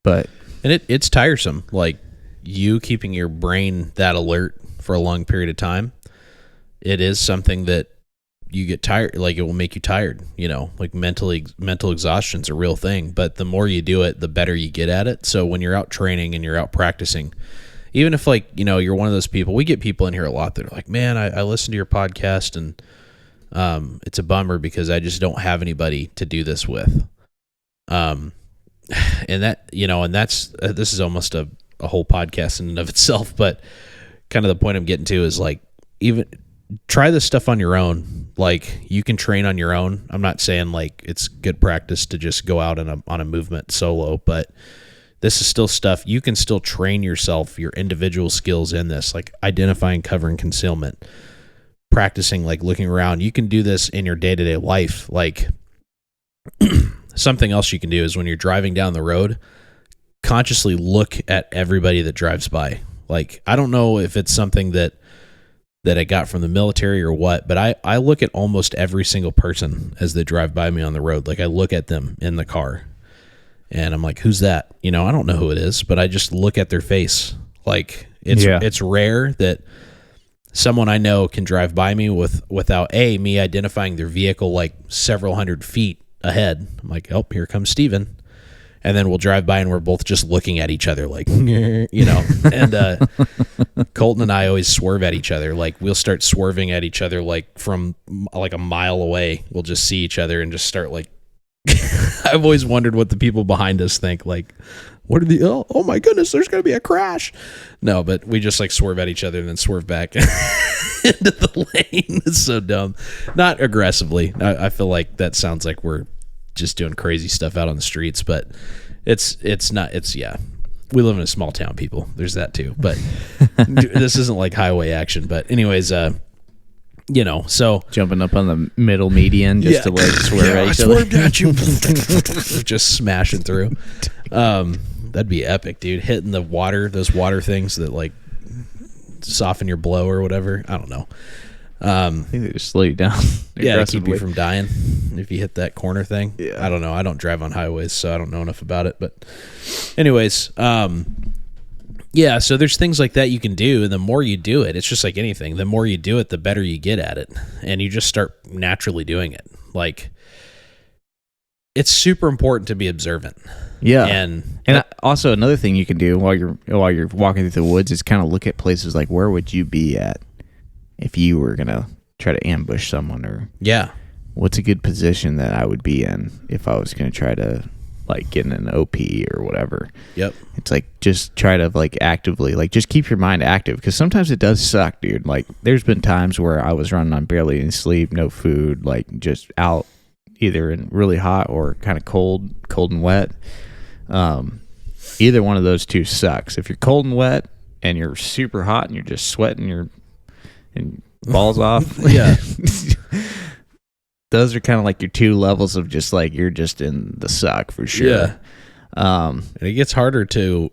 But and it's tiresome, like you keeping your brain that alert for a long period of time. It is something that you get tired, like it will make you tired, like mental exhaustion's a real thing, but the more you do it, the better you get at it. So when you're out training and you're out practicing, even if like, you're one of those people, we get people in here a lot that are like, man, I listen to your podcast and it's a bummer because I just don't have anybody to do this with. And that, and that's, this is almost a whole podcast in and of itself, but kind of the point I'm getting to is like, even try this stuff on your own. Like you can train on your own. I'm not saying like it's good practice to just go out on a movement solo, but this is still stuff you can still train yourself, your individual skills in this, like identifying cover and concealment, practicing, like looking around. You can do this in your day-to-day life. Like something else you can do is when you're driving down the road, consciously look at everybody that drives by. Like, I don't know if it's something that I got from the military or what, but I look at almost every single person as they drive by me on the road. Like I look at them in the car and I'm like, who's that? I don't know who it is, but I just look at their face. Like it's rare that someone I know can drive by me without me identifying their vehicle like several hundred feet ahead. I'm like, oh, here comes Steven. And then we'll drive by and we're both just looking at each other like, and Colton and I always swerve at each other. Like we'll start swerving at each other, like from like a mile away. We'll just see each other and just start like, I've always wondered what the people behind us think. Like, what are oh my goodness, there's going to be a crash. No, but we just like swerve at each other and then swerve back into the lane. It's so dumb. Not aggressively. I feel like that sounds like we're just doing crazy stuff out on the streets, but it's not, we live in a small town, people. There's that too, but this isn't like highway action. But anyways, so jumping up on the middle median just to like swerve at each other. I swerved at you. Just smashing through. That'd be epic, dude. Hitting the water, those water things that like soften your blow or whatever. I don't know. I think they just slow you down. To keep you from dying if you hit that corner thing. Yeah. I don't know. I don't drive on highways, so I don't know enough about it. But anyways, so there's things like that you can do, and the more you do it, it's just like anything. The more you do it, the better you get at it, and you just start naturally doing it. Like, it's super important to be observant. Yeah, and also another thing you can do while you're walking through the woods is kind of look at places like where would you be at if you were gonna try to ambush someone, or what's a good position that I would be in if I was gonna try to like get in an OP or whatever. Yep. It's like just try to like actively like just keep your mind active, because sometimes it does suck, dude. Like there's been times where I was running on barely any sleep, no food, like just out either in really hot or kind of cold and wet. Either one of those two sucks. If you're cold and wet and you're super hot and you're just sweating your balls off, those are kind of like your two levels of just like you're just in the suck for sure. And it gets harder to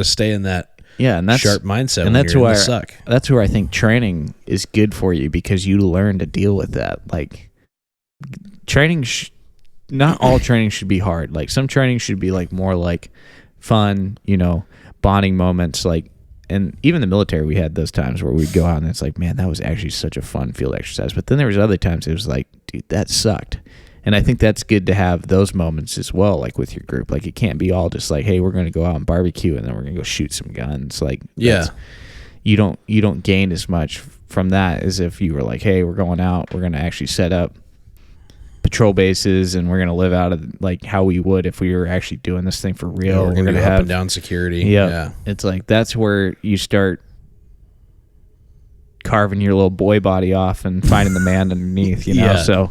stay in that and that's sharp mindset, and that's when you're why in the suck. That's where I think training is good for you, because you learn to deal with that. Like training not all training should be hard. Like some training should be like more like fun, bonding moments. Like, and even the military, we had those times where we'd go out and it's like, man, that was actually such a fun field exercise. But then there was other times it was like, dude, that sucked. And I think that's good to have those moments as well, like with your group. Like it can't be all just like, hey, we're going to go out and barbecue and then we're going to go shoot some guns. Like, you don't gain as much from that as if you were like, hey, we're going out, we're going to actually set up patrol bases and we're going to live out of like how we would if we were actually doing this thing for real. We're going to have up and down security. Yeah. It's like that's where you start carving your little boy body off and finding the man underneath, So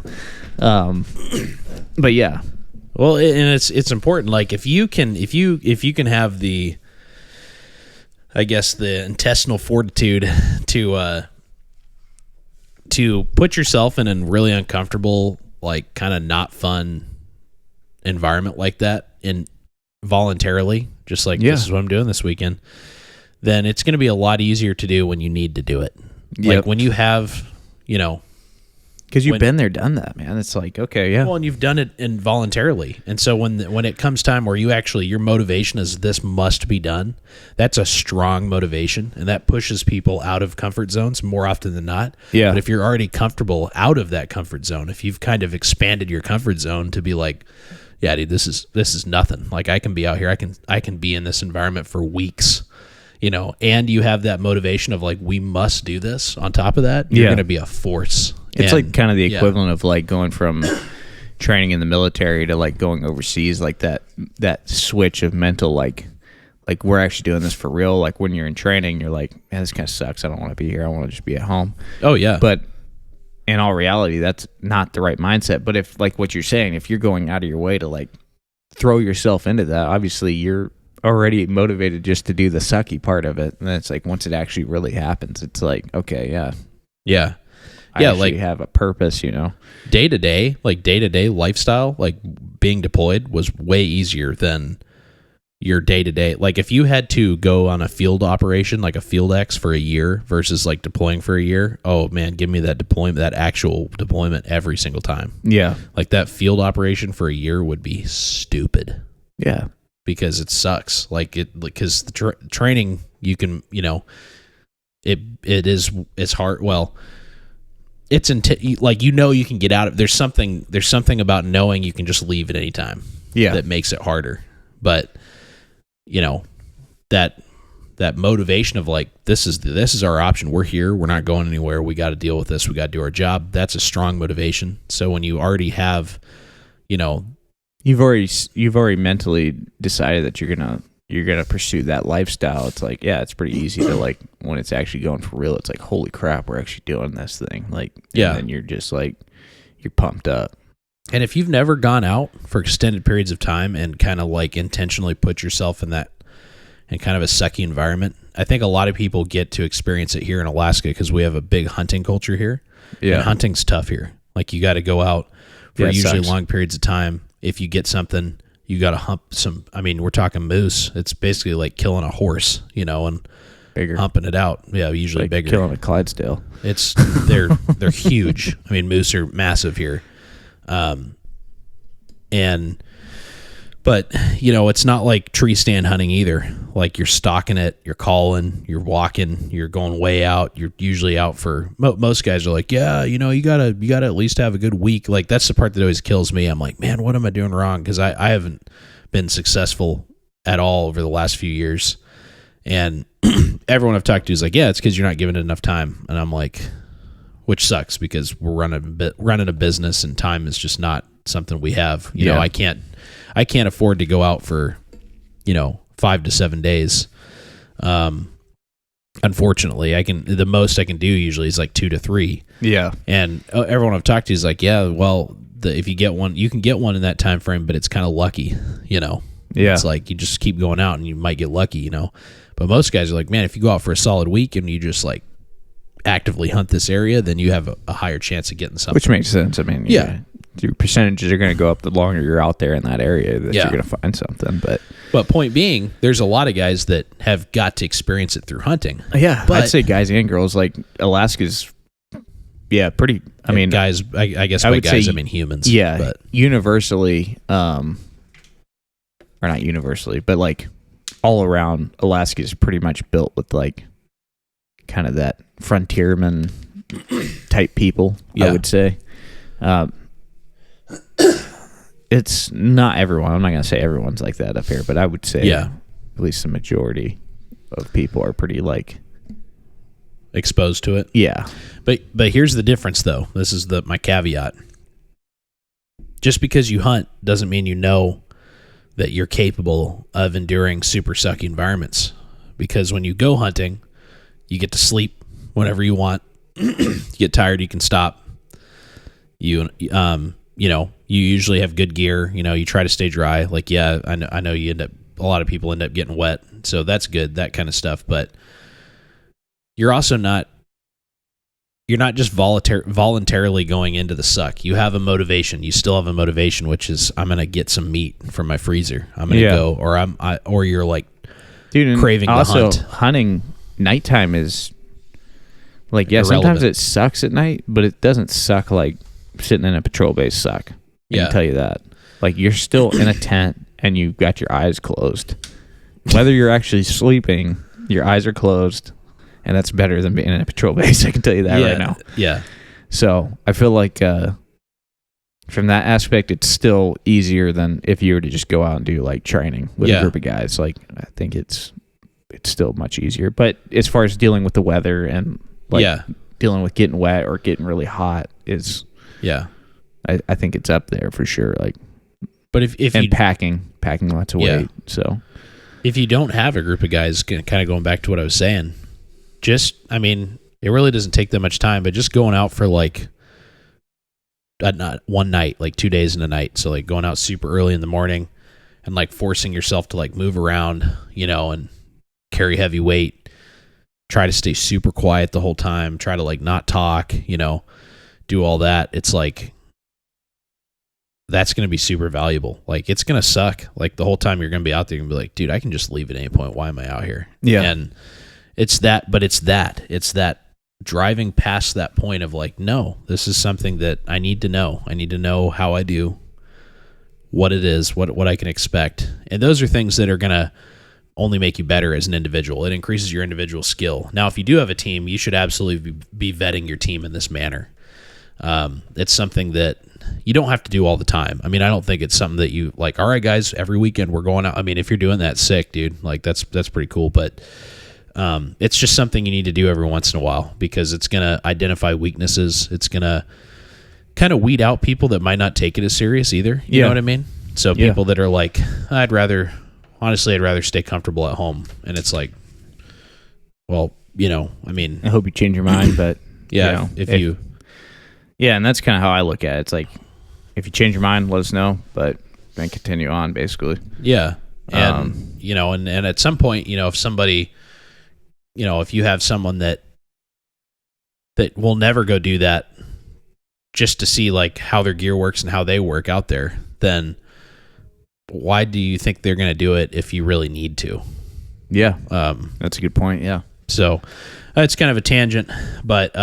but yeah. Well, and it's important, like if you can have the, I guess, the intestinal fortitude to put yourself in a really uncomfortable like kind of not fun environment like that in voluntarily, just like this is what I'm doing this weekend, then it's going to be a lot easier to do when you need to do it. Like when you have, because you've been there, done that, man. It's like, okay, yeah. Well, and you've done it involuntarily. And so when it comes time where your motivation is this must be done, that's a strong motivation. And that pushes people out of comfort zones more often than not. Yeah. But if you're already comfortable out of that comfort zone, if you've kind of expanded your comfort zone to be like, yeah, dude, this is nothing. Like I can be out here. I can be in this environment for weeks, and you have that motivation of like, we must do this. On top of that, you're going to be a force. It's like kind of the equivalent of like going from training in the military to like going overseas, like that switch of mental, like we're actually doing this for real. Like when you're in training, you're like, man, this kind of sucks. I don't want to be here. I want to just be at home. Oh yeah. But in all reality, that's not the right mindset. But if like what you're saying, if you're going out of your way to like throw yourself into that, obviously you're already motivated just to do the sucky part of it. And then it's like, once it actually really happens, it's like, okay, yeah. Yeah. I actually have a purpose, Day to day lifestyle, like being deployed was way easier than your day to day. Like if you had to go on a field operation, like a field X for a year versus like deploying for a year, oh man, give me that deployment, that actual deployment every single time. Yeah. Like that field operation for a year would be stupid. Yeah. Because it sucks. Because the training, you can, it's hard. Well, it's you can get out of. There's something about knowing you can just leave at any time. Yeah, that makes it harder. But that motivation of like, this is our option. We're here. We're not going anywhere. We got to deal with this. We got to do our job. That's a strong motivation. So when you already have, you've already mentally decided that you're gonna pursue that lifestyle. It's like, yeah, it's pretty easy to like, when it's actually going for real, it's like, holy crap, we're actually doing this thing. Like, and then you're just like, you're pumped up. And if you've never gone out for extended periods of time and kind of like intentionally put yourself in kind of a sucky environment, I think a lot of people get to experience it here in Alaska because we have a big hunting culture here. Yeah. And hunting's tough here. Like you got to go out for usually long periods of time. If you get something, you got to hump some. I mean, we're talking moose. It's basically like killing a horse, and bigger, humping it out. Yeah, usually like bigger. Killing a Clydesdale. They're huge. I mean, moose are massive here, but it's not like tree stand hunting either. Like you're stalking it, you're calling, you're walking, you're going way out. You're usually out for most guys are like, yeah, you gotta at least have a good week. Like that's the part that always kills me. I'm like, man, what am I doing wrong? Because I haven't been successful at all over the last few years. And everyone I've talked to is like, yeah, it's because you're not giving it enough time. And I'm like, which sucks because we're running a business and time is just not something we have. You know, I can't afford to go out for 5 to 7 days. Unfortunately, the most I can do usually is like 2 to 3. Yeah. And everyone I've talked to is like, yeah, well, if you get one, you can get one in that time frame, but it's kind of lucky, Yeah. It's like you just keep going out and you might get lucky, But most guys are like, man, if you go out for a solid week and you just like actively hunt this area, then you have a higher chance of getting something. Which makes sense. I mean, your percentages are going to go up the longer you're out there in that area that you're going to find something. But point being, there's a lot of guys that have got to experience it through hunting. Yeah, but I'd say guys and girls. Like Alaska's, pretty. I mean, guys. I guess by guys I mean humans. Yeah, but universally, or not universally, but like all around, Alaska is pretty much built with like kind of that frontierman type people. I would say. It's not everyone. I'm not going to say everyone's like that up here, but I would say at least the majority of people are pretty like exposed to it. Yeah. But here's the difference though. This is my caveat. Just because you hunt doesn't mean that you're capable of enduring super sucky environments. Because when you go hunting, you get to sleep whenever you want. You get tired, you can stop. You usually have good gear. You try to stay dry. Like, I know a lot of people end up getting wet. So that's good, that kind of stuff. But you're also not you're not just voluntarily going into the suck. You have a motivation. You still have a motivation, which is I'm gonna get some meat from my freezer. I'm gonna go, or you're like, dude, craving the also hunt. Hunting nighttime is like, yeah, Irrelevant. sometimes it sucks at night, but it doesn't suck like sitting in a patrol base suck. I can tell you that. Like, you're still in a tent and you've got your eyes closed. Whether you're actually sleeping, your eyes are closed, and that's better than being in a patrol base. I can tell you that right now. Yeah. So I feel like from that aspect, it's still easier than if you were to just go out and do like training with a group of guys. Like, I think it's still much easier. But as far as dealing with the weather and like dealing with getting wet or getting really hot is, I think it's up there for sure. Like, but if and you packing lots of weight. So if you don't have a group of guys, kind of going back to what I was saying, just, I mean, it really doesn't take that much time, but just going out for like not one night, like 2 days and a night. So like going out super early in the morning and like forcing yourself to like move around, and carry heavy weight, try to stay super quiet the whole time, try to like not talk, do all that. It's like, that's going to be super valuable. Like, it's going to suck. Like, the whole time you're going to be out there, you're going to be like, dude, I can just leave at any point. Why am I out here? Yeah. And it's that driving past that point of like, no, this is something that I need to know. I need to know how I do, what it is, what I can expect. And those are things that are going to only make you better as an individual. It increases your individual skill. Now, if you do have a team, you should absolutely be vetting your team in this manner. It's something that you don't have to do all the time. I mean, I don't think it's something that you like, all right, guys, every weekend we're going out. I mean, if you're doing that, sick, dude, like that's pretty cool. But, it's just something you need to do every once in a while because it's going to identify weaknesses. It's going to kind of weed out people that might not take it as serious either. You know what I mean? So people that are like, I'd rather stay comfortable at home. And it's like, well, I mean, I hope you change your mind, but and that's kind of how I look at it. It's like, if you change your mind, let us know, but then continue on, basically. Yeah. And, and at some point, if somebody, if you have someone that will never go do that just to see like how their gear works and how they work out there, then why do you think they're going to do it if you really need to? Yeah. That's a good point. Yeah. So it's kind of a tangent, but,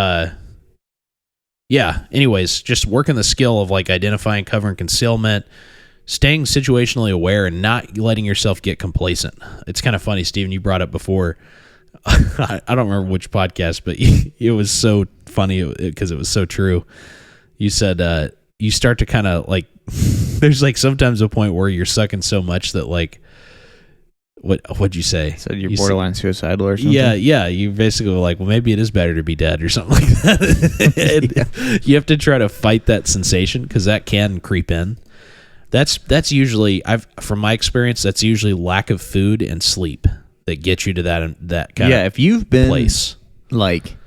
anyways, just working the skill of like identifying cover and concealment, staying situationally aware and not letting yourself get complacent. It's kind of funny, Steven, you brought up before, I don't remember which podcast, but it was so funny because it was so true. You said you start to kind of like, there's like sometimes a point where you're sucking so much that like, what'd you say? So you're borderline suicidal or something? Yeah. You basically were like, well, maybe it is better to be dead or something like that. You have to try to fight that sensation because that can creep in. That's usually, from my experience, that's usually lack of food and sleep that gets you to that kind of if you've been place. Like,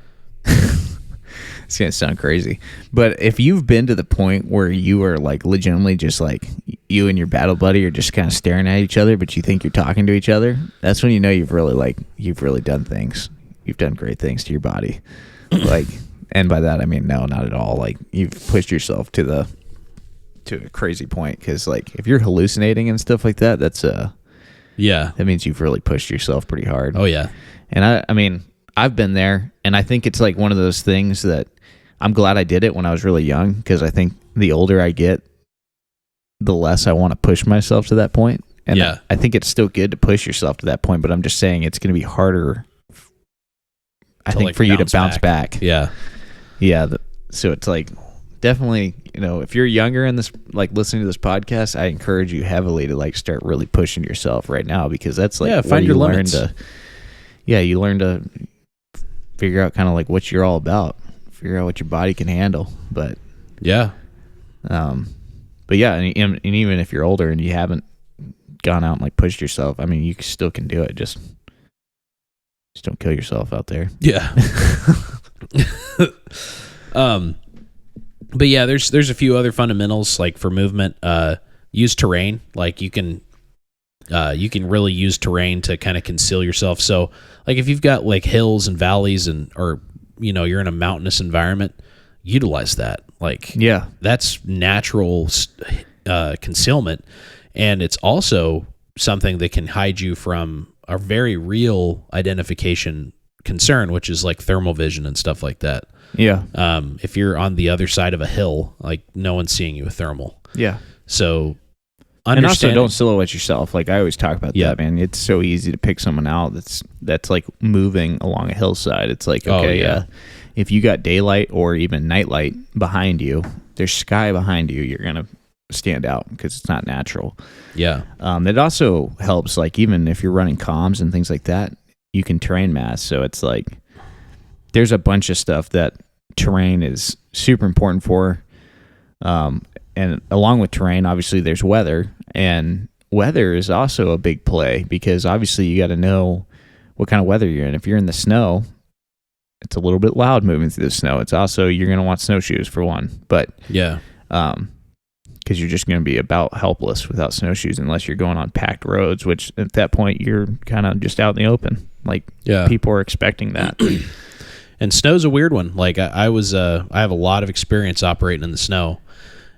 it's gonna sound crazy, but if you've been to the point where you are like legitimately just like you and your battle buddy are just kind of staring at each other, but you think you're talking to each other, that's when you know you've really done things. You've done great things to your body. Like, and by that I mean no, not at all. Like, you've pushed yourself to a crazy point, because like if you're hallucinating and stuff like that, that's that means you've really pushed yourself pretty hard. Oh yeah. And I mean, I've been there, and I think it's like one of those things that I'm glad I did it when I was really young, because I think the older I get, the less I want to push myself to that point. And I think it's still good to push yourself to that point, but I'm just saying it's going to be harder, I think, for you to bounce back. Yeah. Yeah. So it's like, definitely, if you're younger and this, like, listening to this podcast, I encourage you heavily to like start really pushing yourself right now, because that's like find your limits. You learn to figure out kind of like what you're all about, figure out what your body can handle. But and even if you're older and you haven't gone out and like pushed yourself, I mean, you still can do it. Just don't kill yourself out there. Yeah. But yeah, there's a few other fundamentals like for movement. Use terrain. Like you can really use terrain to kind of conceal yourself. So like if you've got like hills and valleys or you're in a mountainous environment, utilize that. Like, Yeah. that's natural concealment, and it's also something that can hide you from a very real identification concern, which is like thermal vision and stuff like that. Yeah. If you're on the other side of a hill, like, no one's seeing you with thermal. Yeah. So And also don't silhouette yourself. Like I always talk about Yeah. that, man. It's so easy to pick someone out that's like moving along a hillside. It's like, okay, if you got daylight or even nightlight behind you, there's sky behind you, you're going to stand out because it's not natural. Yeah. It also helps, like, even if you're running comms and things like that, you can terrain mask. So it's like there's a bunch of stuff that terrain is super important for. And along with terrain, obviously there's weather, and weather is also a big play because obviously you got to know what kind of weather you're in. If you're in the snow, it's a little bit loud moving through the snow. It's also, you're going to want snowshoes for one, but Yeah. because you're just going to be about helpless without snowshoes unless you're going on packed roads, which at that point you're kind of just out in the open. Like, people are expecting that. And snow's a weird one. Like, I have a lot of experience operating in the snow,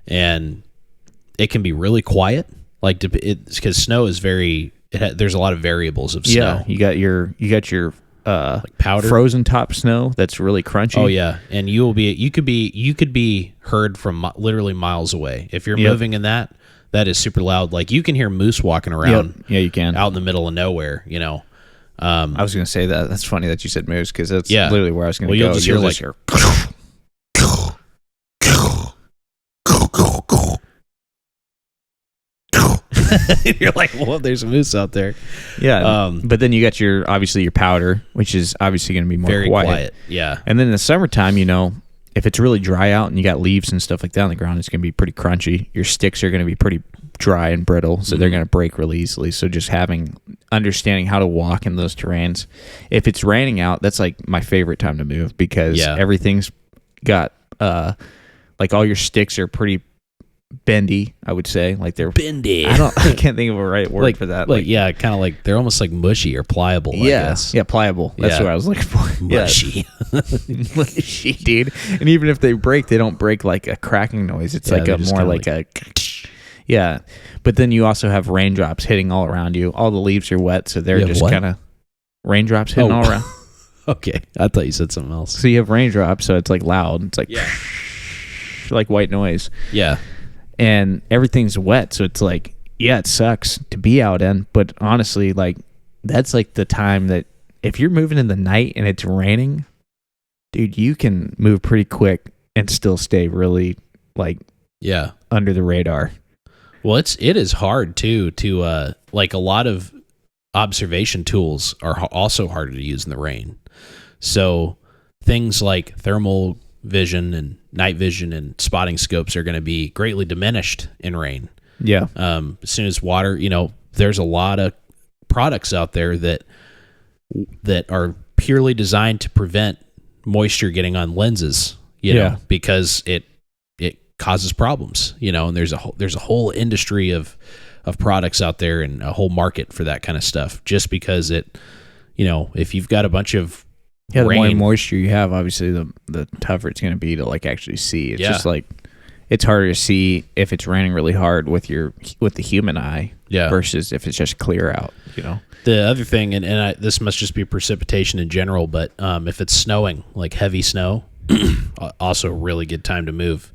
and it can be really quiet. Like, because snow is there's a lot of variables of snow. Yeah, you got your like powder, frozen top snow that's really crunchy. Oh yeah, and you could be heard from literally miles away if you're moving in that. That is super loud. Like, you can hear moose walking around. Yep. Yeah, you can, out in the middle of nowhere. I was going to say that. That's funny that you said moose because that's literally where I was going to go. You'll just hear like. You're like, well, there's a moose out there. Yeah, but then you got your powder, which is obviously going to be more very quiet. Yeah, and then in the summertime, if it's really dry out and you got leaves and stuff like that on the ground, it's going to be pretty crunchy. Your sticks are going to be pretty dry and brittle, so they're going to break really easily. So just understanding how to walk in those terrains. If it's raining out, that's like my favorite time to move because everything's got like all your sticks are pretty bendy, I would say. Like, they're bendy. I can't think of a right word for that. Like, yeah, kind of like they're almost like mushy or pliable. I guess. Yeah, pliable. That's what I was looking for. Mushy. Mushy, dude. And even if they break, they don't break like a cracking noise. It's like a more like a yeah. But then you also have raindrops hitting all around you. All the leaves are wet, so they're just kind of raindrops hitting all around. Okay, I thought you said something else. So you have raindrops, so it's like loud. It's like like white noise. Yeah. And everything's wet, so it's like, it sucks to be out in, but honestly, like, that's like the time that if you're moving in the night and it's raining, dude, you can move pretty quick and still stay really like under the radar. Well, it is hard too to like, a lot of observation tools are also harder to use in the rain. So things like thermal vision and night vision and spotting scopes are going to be greatly diminished in rain. Yeah. As soon as water, there's a lot of products out there that are purely designed to prevent moisture getting on lenses, because it causes problems, and there's a whole industry of products out there and a whole market for that kind of stuff, just because if you've got a bunch of the more moisture you have, obviously the tougher it's going to be to like actually see. It's just like, it's harder to see if it's raining really hard with the human eye versus if it's just clear out, The other thing, and this must just be precipitation in general, but if it's snowing, like heavy snow, also a really good time to move.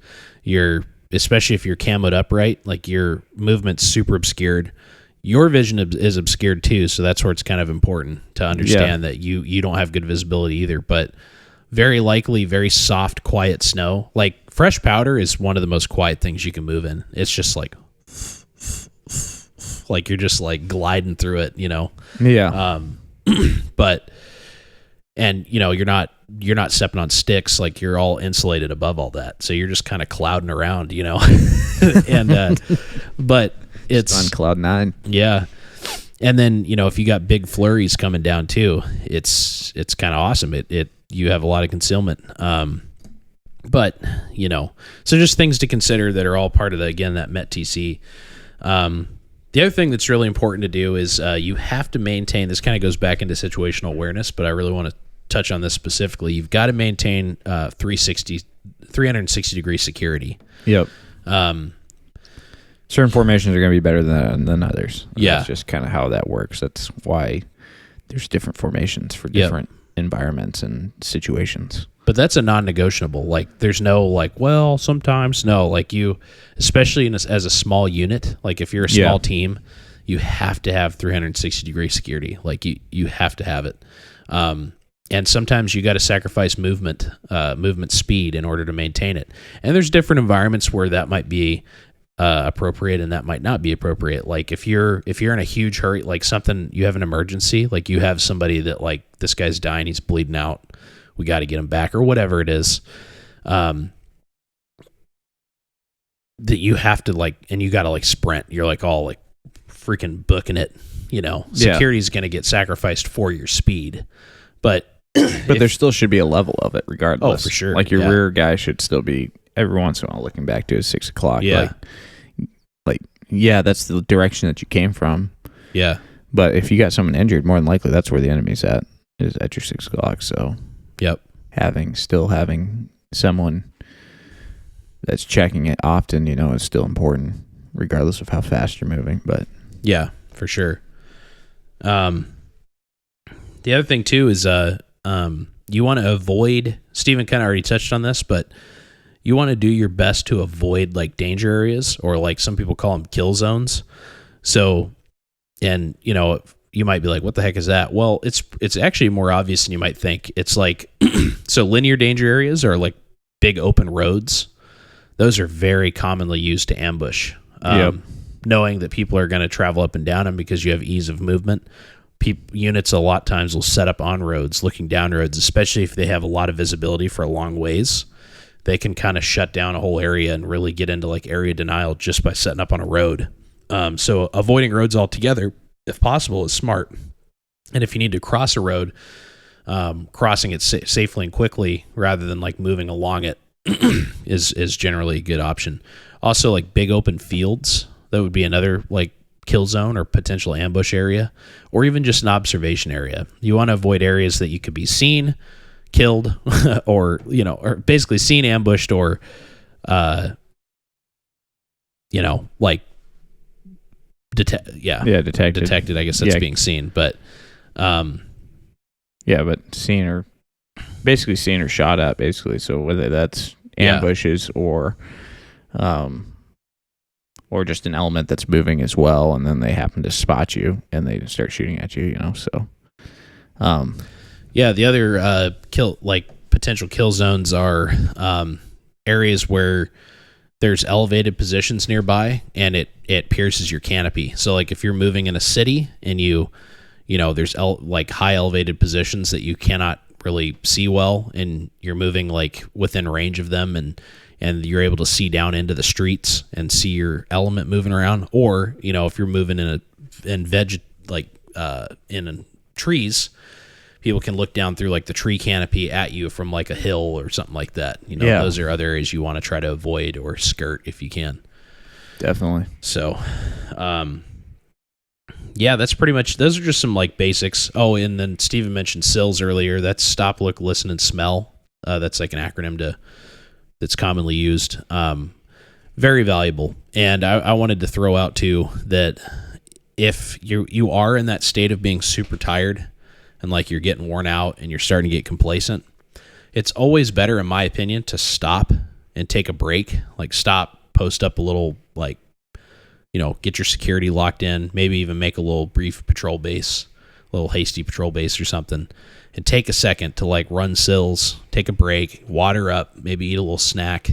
Especially if you're camoed up right, like your movement's super obscured. Your vision is obscured too, so that's where it's kind of important to understand that you don't have good visibility either. But very likely, very soft, quiet snow. Like, fresh powder is one of the most quiet things you can move in. It's just like you're just like gliding through it, Yeah. But you're not stepping on sticks. Like, you're all insulated above all that, so you're just kind of clouding around, and but. It's on cloud nine. Yeah. And then, if you got big flurries coming down too, it's kind of awesome. You have a lot of concealment. But, so just things to consider that are all part of that METTC. The other thing that's really important to do is you have to maintain, this kind of goes back into situational awareness, but I really want to touch on this specifically. You've got to maintain 360 degree security. Yep. Certain formations are going to be better than others. Yeah. That's just kind of how that works. That's why there's different formations for different environments and situations. But that's a non-negotiable. Like, there's no like, well, sometimes no. Like you, especially as a small unit, like if you're a small team, you have to have 360 degree security. Like you have to have it. And sometimes you got to sacrifice movement speed in order to maintain it. And there's different environments where that might be appropriate and that might not be appropriate. Like if you're in a huge hurry, like something, you have an emergency, like you have somebody that like, this guy's dying, he's bleeding out, we got to get him back or whatever it is, that you have to like, and you got to like sprint, you're like all like freaking booking it, security is going to get sacrificed for your speed, but there still should be a level of it regardless. Oh, for sure. Like your rear guy should still be every once in a while looking back to his 6 o'clock. Yeah. Like, that's the direction that you came from. Yeah. But if you got someone injured, more than likely that's where the enemy's at, is at your 6 o'clock. So yep. Still having someone that's checking it often, is still important, regardless of how fast you're moving. But yeah, for sure. The other thing too is you want to avoid, Stephen kind of already touched on this, but you want to do your best to avoid like danger areas, or like some people call them kill zones. So, and you might be like, what the heck is that? Well, it's actually more obvious than you might think. It's like, so linear danger areas are like big open roads. Those are very commonly used to ambush. Knowing that people are going to travel up and down them because you have ease of movement. Units a lot of times will set up on roads, looking down roads, especially if they have a lot of visibility for a long ways. They can kind of shut down a whole area and really get into like area denial just by setting up on a road. So avoiding roads altogether, if possible, is smart. And if you need to cross a road, crossing it safely and quickly rather than like moving along it is generally a good option. Also, like big open fields, that would be another like kill zone or potential ambush area, or even just an observation area. You want to avoid areas that you could be seen, killed, or basically seen, ambushed, or like detected. I guess that's being seen, but but seen or basically seen or shot at, basically. So whether that's ambushes or just an element that's moving as well, and then they happen to spot you and they start shooting at you, so the other potential kill zones are areas where there's elevated positions nearby and it pierces your canopy. So like if you're moving in a city and there's high elevated positions that you cannot really see well, and you're moving like within range of them, and you're able to see down into the streets and see your element moving around. Or if you're moving in trees, people can look down through like the tree canopy at you from like a hill or something like that. Those are other areas you want to try to avoid or skirt if you can. Definitely. So, that's pretty much, those are just some like basics. Oh, and then Steven mentioned SILS earlier. That's stop, look, listen, and smell. That's like an acronym that's commonly used. Very valuable. And I wanted to throw out too that if you are in that state of being super tired and like you're getting worn out and you're starting to get complacent, it's always better, in my opinion, to stop and take a break. Like stop, post up a little, like, get your security locked in, maybe even make a little brief patrol base, a little hasty patrol base or something, and take a second to like run SILS, take a break, water up, maybe eat a little snack,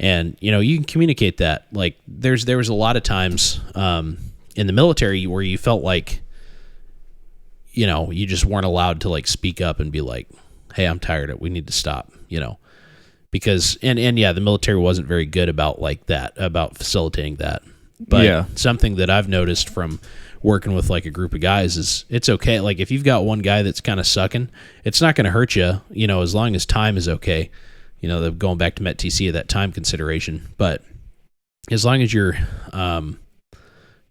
and you can communicate that. Like there was a lot of times in the military where you felt like you just weren't allowed to like speak up and be like, hey, I'm tired, we need to stop, because and the military wasn't very good about like that, about facilitating that. But something that I've noticed from working with like a group of guys is it's okay. Like if you've got one guy that's kind of sucking, it's not going to hurt you, as long as time is okay. Going back to METTC, that time consideration. But as long as your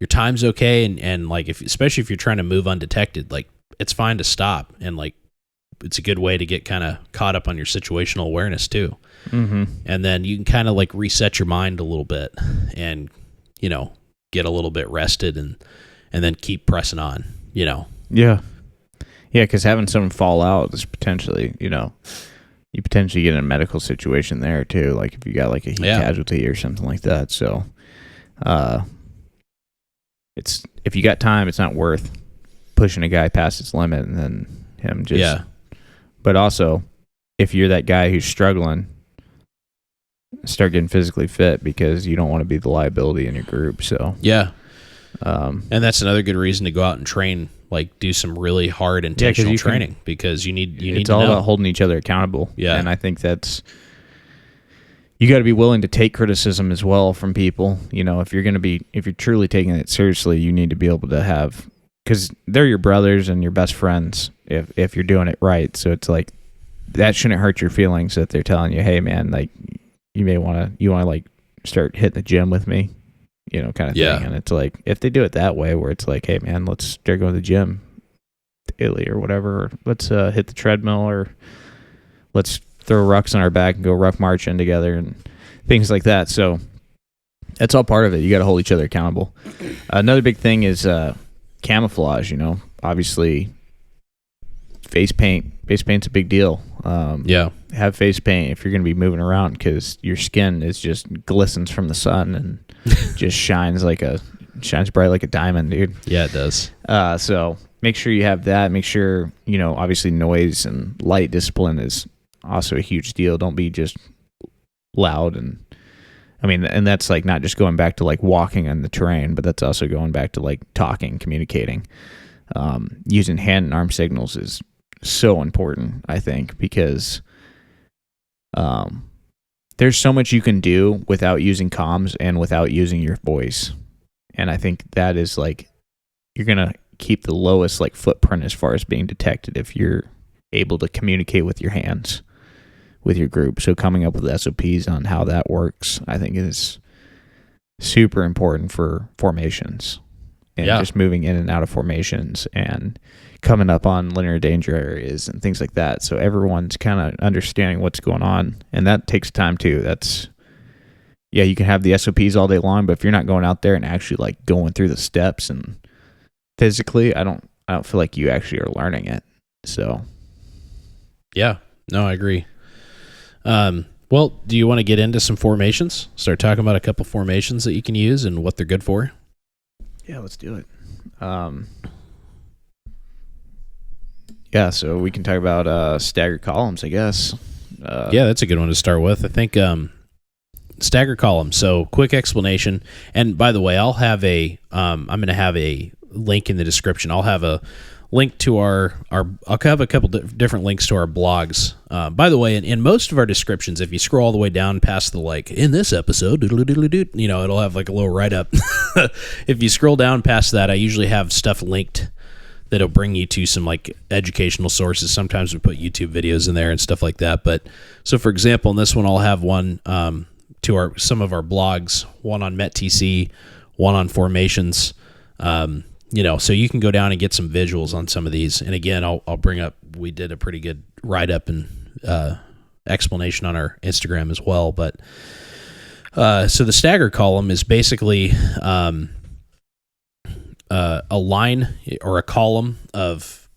time's okay, and like especially if you're trying to move undetected, like it's fine to stop and like it's a good way to get kind of caught up on your situational awareness too. Mm-hmm. And then you can kind of like reset your mind a little bit and, get a little bit rested and then keep pressing on, Yeah. Yeah, because having someone fall out is potentially, you potentially get in a medical situation there too, like if you got like a heat casualty or something like that. So it's, if you got time, it's not worth pushing a guy past his limit and then him just But also, if you're that guy who's struggling, start getting physically fit because you don't want to be the liability in your group. So and that's another good reason to go out and train, like do some really hard intentional training, because you need it's to all know. about holding each other accountable. Yeah, and I think that's, you got to be willing to take criticism as well from people. If you're truly taking it seriously, you need to be able to have, because they're your brothers and your best friends if you're doing it right. So it's like, that shouldn't hurt your feelings that they're telling you, hey man, like you want to like start hitting the gym with me, kind of thing. And it's like, if they do it that way where it's like, hey man, let's start going to the gym daily or whatever, or let's hit the treadmill, or let's throw rucks on our back and go ruck marching together and things like that. So that's all part of it. You got to hold each other accountable. Another big thing is camouflage. Obviously face paint's a big deal. Have face paint if you're going to be moving around, because your skin is just glistens from the sun and just shines bright like a diamond, dude. Yeah, it does. So make sure you have that. Make sure, obviously noise and light discipline is also a huge deal. Don't be just loud. And that's like not just going back to like walking on the terrain, but that's also going back to like talking, communicating. Using hand and arm signals is so important, I think, because there's so much you can do without using comms and without using your voice. And I think that is like, you're going to keep the lowest like footprint as far as being detected if you're able to communicate with your hands with your group. So coming up with SOPs on how that works, I think is super important for formations and just moving in and out of formations and coming up on linear danger areas and things like that. So everyone's kind of understanding what's going on, and that takes time too. That's, you can have the SOPs all day long, but if you're not going out there and actually like going through the steps and physically, I don't feel like you actually are learning it. So no, I agree. Well, do you want to get into some formations? Start talking about a couple formations that you can use and what they're good for? Yeah, let's do it. So we can talk about staggered columns, I guess. That's a good one to start with. I think staggered columns. So quick explanation. And by the way, I'll have I'm going to have a link in the description. I'll have a link to our I'll have a couple different links to our blogs. By the way, in most of our descriptions, if you scroll all the way down past the in this episode, it'll have like a little write-up. If you scroll down past that, I usually have stuff linked that'll bring you to some like educational sources. Sometimes we put YouTube videos in there and stuff like that. But so for example, in this one, I'll have one to some of our blogs, one on METTC, one on formations. So you can go down and get some visuals on some of these. And again, I'll bring up, we did a pretty good write-up and explanation on our Instagram as well. But so the stagger column is basically a line or a column of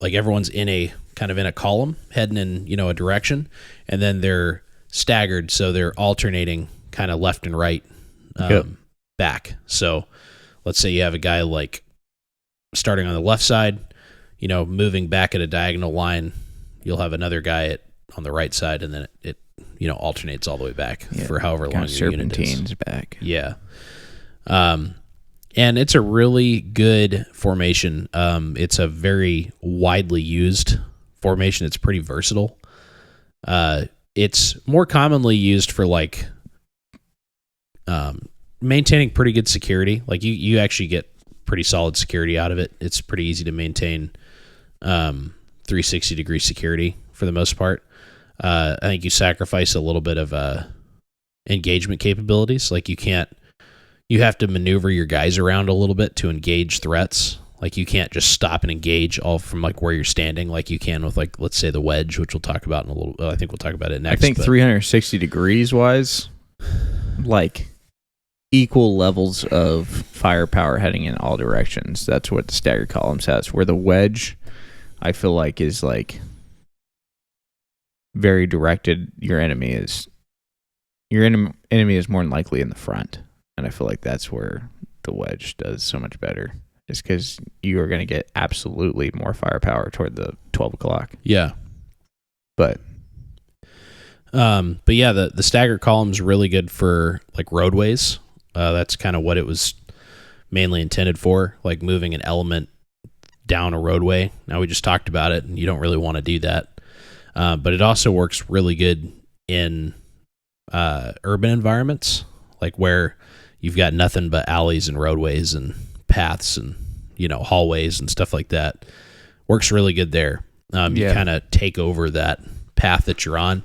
like everyone's in a column heading in, a direction, and then they're staggered. So they're alternating kind of left and right back. So let's say you have a guy like starting on the left side, moving back at a diagonal line. You'll have another guy on the right side, and then it alternates all the way back for however long your unit is. Serpentines back. Yeah. And it's a really good formation. It's a very widely used formation. It's pretty versatile. It's more commonly used for like maintaining pretty good security. Like you actually get pretty solid security out of it. It's pretty easy to maintain 360-degree security for the most part. I think you sacrifice a little bit of engagement capabilities. Like you have to maneuver your guys around a little bit to engage threats. Like you can't just stop and engage all from like where you're standing, like you can with like, let's say the wedge, which we'll talk about in a little. I think we'll talk about it next. I think 360 degrees wise, like equal levels of firepower heading in all directions. That's what the staggered columns has. Where the wedge, I feel like, is like very directed. Your enemy is more than likely in the front, and I feel like that's where the wedge does so much better. Is because you are going to get absolutely more firepower toward the 12 o'clock. Yeah. But yeah, the staggered column's really good for like roadways. That's kind of what it was mainly intended for, like moving an element down a roadway. Now we just talked about it, and you don't really want to do that. But it also works really good in urban environments, like where you've got nothing but alleys and roadways and paths and hallways and stuff like that. Works really good there. You kind of take over that path that you're on,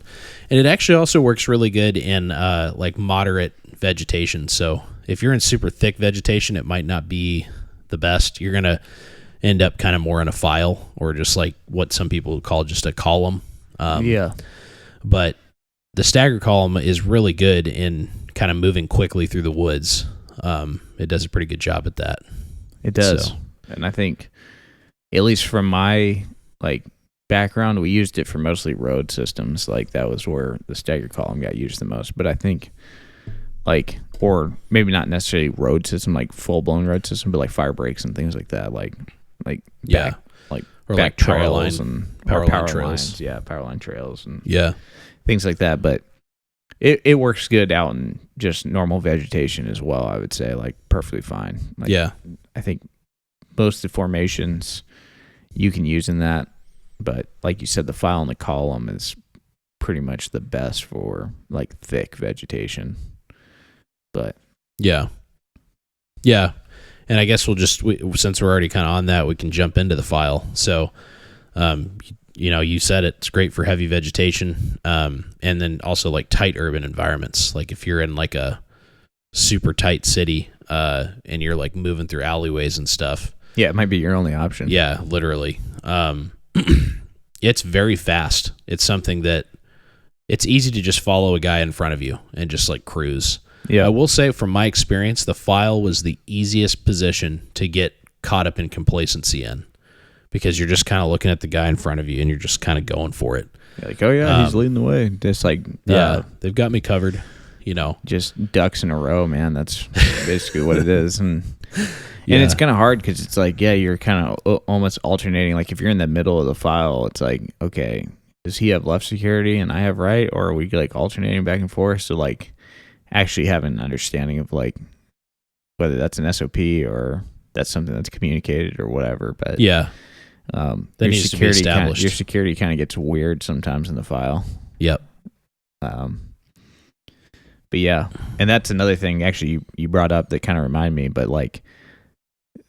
and it actually also works really good in like moderate vegetation. So if you're in super thick vegetation, it might not be the best. You're gonna end up kind of more in a file, or just like what some people would call just a column. But the staggered column is really good in kind of moving quickly through the woods. It does a pretty good job at that. It does. And I think, at least from my like background, we used it for mostly road systems. Like that was where the staggered column got used the most. But I think like, or maybe not necessarily road system, like full blown road system, but like fire breaks and things like that. Like yeah, like or back like trails and power line trails. Lines. Yeah, power line trails and things like that. But it works good out in just normal vegetation as well. I would say like perfectly fine. Like, I think most of the formations you can use in that, but like you said, the file and the column is pretty much the best for like thick vegetation. But yeah, and I guess since we're already kind of on that, we can jump into the file. So, you said it's great for heavy vegetation, and then also like tight urban environments. Like if you're in like a super tight city, and you're like moving through alleyways and stuff. Yeah, it might be your only option. Yeah, literally. It's very fast. It's something that it's easy to just follow a guy in front of you and just like cruise. Yeah. I will say from my experience, the file was the easiest position to get caught up in complacency in, because you're just kind of looking at the guy in front of you and you're just kind of going for it. You're like, oh yeah, he's leading the way. Just like, they've got me covered, just ducks in a row, man. That's basically what it is. And it's kind of hard because it's like, you're kind of almost alternating. Like if you're in the middle of the file, it's like, okay, does he have left security and I have right? Or are we like alternating back and forth? So like actually have an understanding of like whether that's an SOP or that's something that's communicated or whatever. But that your needs to be established. Your security kind of gets weird sometimes in the file. Yep. But yeah, and that's another thing actually you brought up that kind of reminded me, but like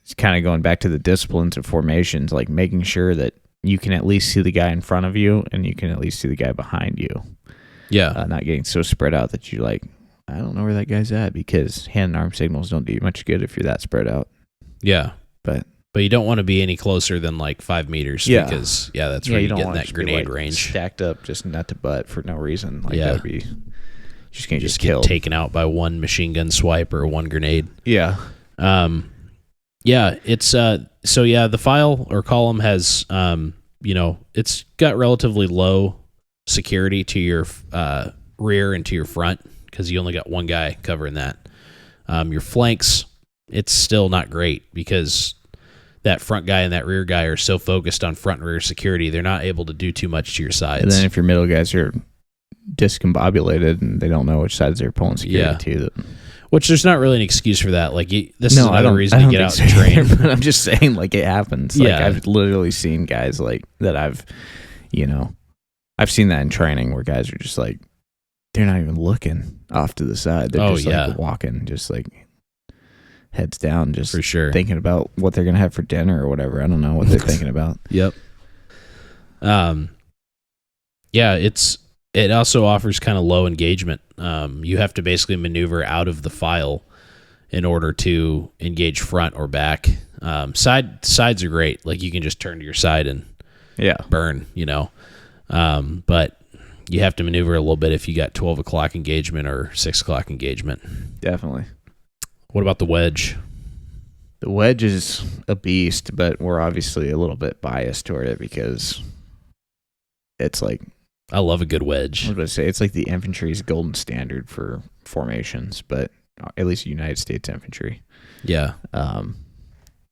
it's kind of going back to the disciplines of formations, like making sure that you can at least see the guy in front of you and you can at least see the guy behind you. Yeah. Not getting so spread out that you're like, I don't know where that guy's at, because hand and arm signals don't do you much good if you're that spread out. Yeah. But you don't want to be any closer than like 5 meters, because that's where you get in that grenade range. Stacked up just nut to butt for no reason. Like that would be just gonna get killed, taken out by one machine gun swipe or one grenade. Yeah. It's the file or column has it's got relatively low security to your rear and to your front, because you only got one guy covering that. Your flanks, it's still not great, because that front guy and that rear guy are so focused on front and rear security, they're not able to do too much to your sides. And then if your middle guys are discombobulated and they don't know which sides they're pulling security to, which there's not really an excuse for that. Like this is another reason to get out and train. But I'm just saying, like, it happens. Like I've literally seen guys like that. I've seen that in training where guys are just like, they're not even looking off to the side. They're just like walking, just like heads down, just for sure thinking about what they're gonna have for dinner or whatever. I don't know what they're thinking about. Yep. It also offers kind of low engagement. You have to basically maneuver out of the file in order to engage front or back. Sides are great. Like you can just turn to your side and burn, but you have to maneuver a little bit if you got 12 o'clock engagement or 6 o'clock engagement. Definitely. What about the wedge? The wedge is a beast, but we're obviously a little bit biased toward it because it's like, I love a good I wedge. was about to say, it's like the infantry's golden standard for formations, but at least United States infantry. Yeah.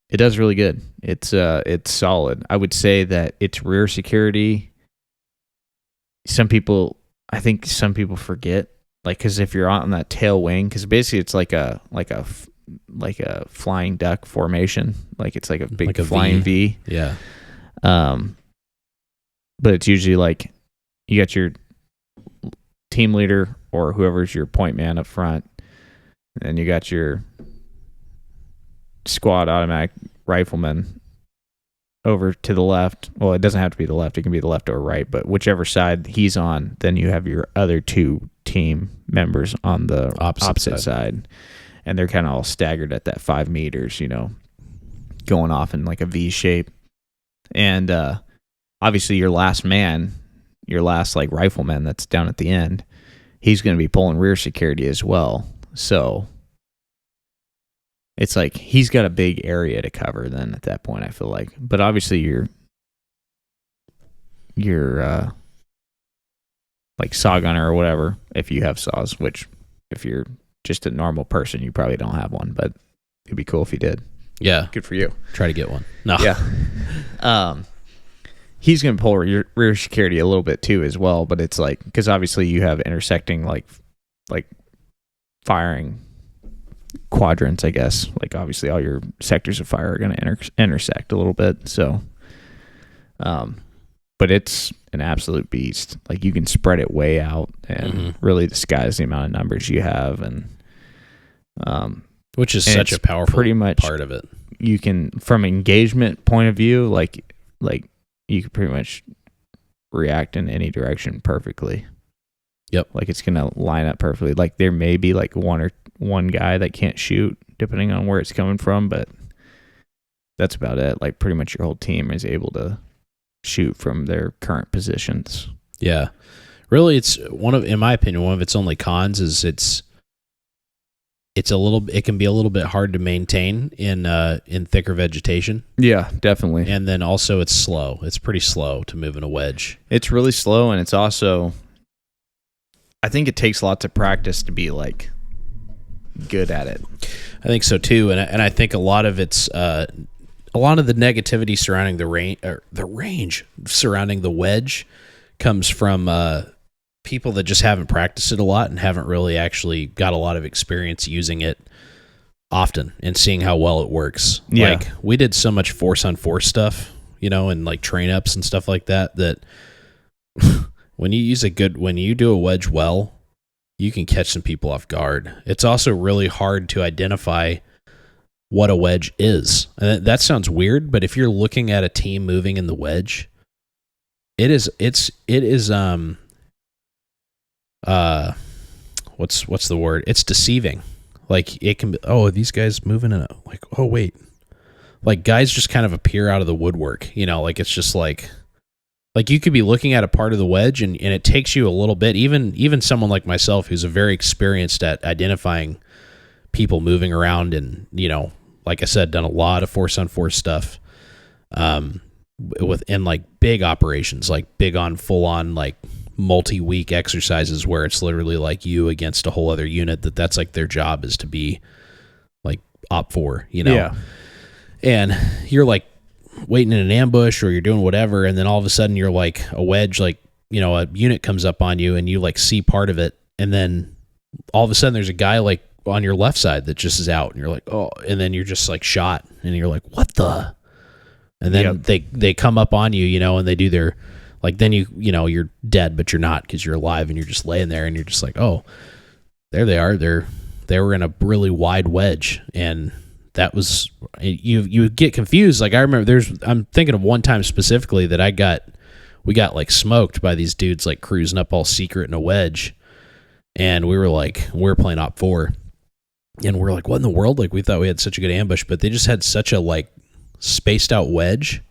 It does really good. It's solid. I would say that its rear security, I think some people forget, like, because if you're on that tail wing, because basically it's like a flying duck formation, like it's like a big flying V. Yeah. But it's usually like you got your team leader or whoever's your point man up front, and then you got your squad automatic rifleman over to the left. Well, it doesn't have to be the left. It can be the left or right, but whichever side he's on, then you have your other two team members on the opposite side. And they're kind of all staggered at that 5 meters, going off in like a V shape. And obviously your last man, your last like rifleman that's down at the end, he's going to be pulling rear security as well. So it's like he's got a big area to cover then at that point, I feel like. But obviously you're like saw gunner or whatever, if you have saws, which if you're just a normal person, you probably don't have one, but it'd be cool if you did. Yeah. Good for you. Try to get one. No. Yeah. He's going to pull rear security a little bit too as well, but it's like, because obviously you have intersecting like firing quadrants, I guess. Like obviously all your sectors of fire are going to intersect a little bit. So, but it's an absolute beast. Like you can spread it way out and really disguise the amount of numbers you have, and which is such a powerful pretty much part of it. You can, from engagement point of view, like you can pretty much react in any direction perfectly. Yep. Like it's gonna line up perfectly. Like there may be like one guy that can't shoot depending on where it's coming from, but that's about it. Like pretty much your whole team is able to shoot from their current positions. Yeah. Really, it's in my opinion, one of its only cons is it can be a little bit hard to maintain in thicker vegetation. Yeah, definitely. And then also it's slow. It's pretty slow to move in a wedge. It's really slow, and it's also, I think it takes lots of practice to be like good at it. I think so too, and I think a lot of it's a lot of the negativity surrounding the range surrounding the wedge comes from people that just haven't practiced it a lot and haven't really actually got a lot of experience using it often and seeing how well it works. Yeah. Like we did so much force on force stuff, and like train ups and stuff like that when you do a wedge well, you can catch some people off guard. It's also really hard to identify what a wedge is. And that sounds weird, but if you're looking at a team moving in the wedge, it is what's the word? It's deceiving. Like it can be, these guys moving in like guys just kind of appear out of the woodwork, like it's just like you could be looking at a part of the wedge and it takes you a little bit, even someone like myself who's a very experienced at identifying people moving around and, like I said, done a lot of force on force stuff within like big operations, like big on full on like multi-week exercises where it's literally like you against a whole other unit that's like their job is to be like op 4, Yeah. And you're like waiting in an ambush or you're doing whatever, and then all of a sudden you're like a wedge, like a unit comes up on you and you like see part of it, and then all of a sudden there's a guy like on your left side that just is out, and you're like, oh, and then you're just like shot, and you're like, what the? And then they come up on you, and they do their like, then you're dead, but you're not because you're alive and you're just laying there and you're just like, oh, there they are. They were in a really wide wedge, and that was you get confused. Like I remember I'm thinking of one time specifically that we got like smoked by these dudes like cruising up all secret in a wedge, and we were playing op 4, And we're like, what in the world? Like, we thought we had such a good ambush, but they just had such a like spaced out wedge,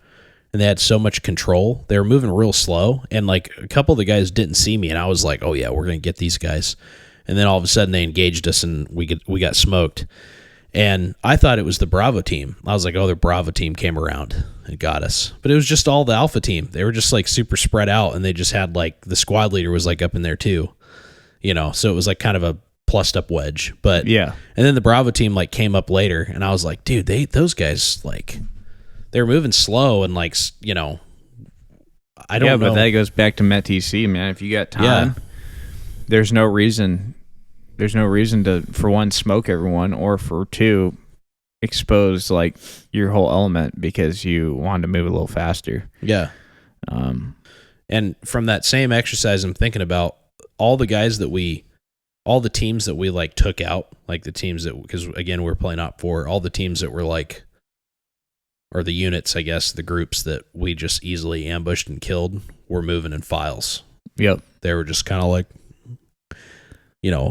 and they had so much control. They were moving real slow, and like a couple of the guys didn't see me, and I was like, oh yeah, we're gonna get these guys. And then all of a sudden they engaged us, and we got smoked. And I thought it was the Bravo team. I was like, oh, the Bravo team came around and got us. But it was just all the Alpha team. They were just like super spread out, and they just had like the squad leader was like up in there too, so it was like kind of a plussed up wedge. But Yeah. and then the Bravo team like came up later, and I was like, dude, those guys like they were moving slow, and like I don't know. But that goes back to METTC, man. If you got time, there's no reason to, for one, smoke everyone, or for two, expose like your whole element because you wanted to move a little faster. Yeah. And from that same exercise, I'm thinking about all the teams that we like took out, like the teams that, because again, we're playing Op 4, all the teams that were like, or the units, I guess, the groups that we just easily ambushed and killed were moving in files. Yep. They were just kind of like,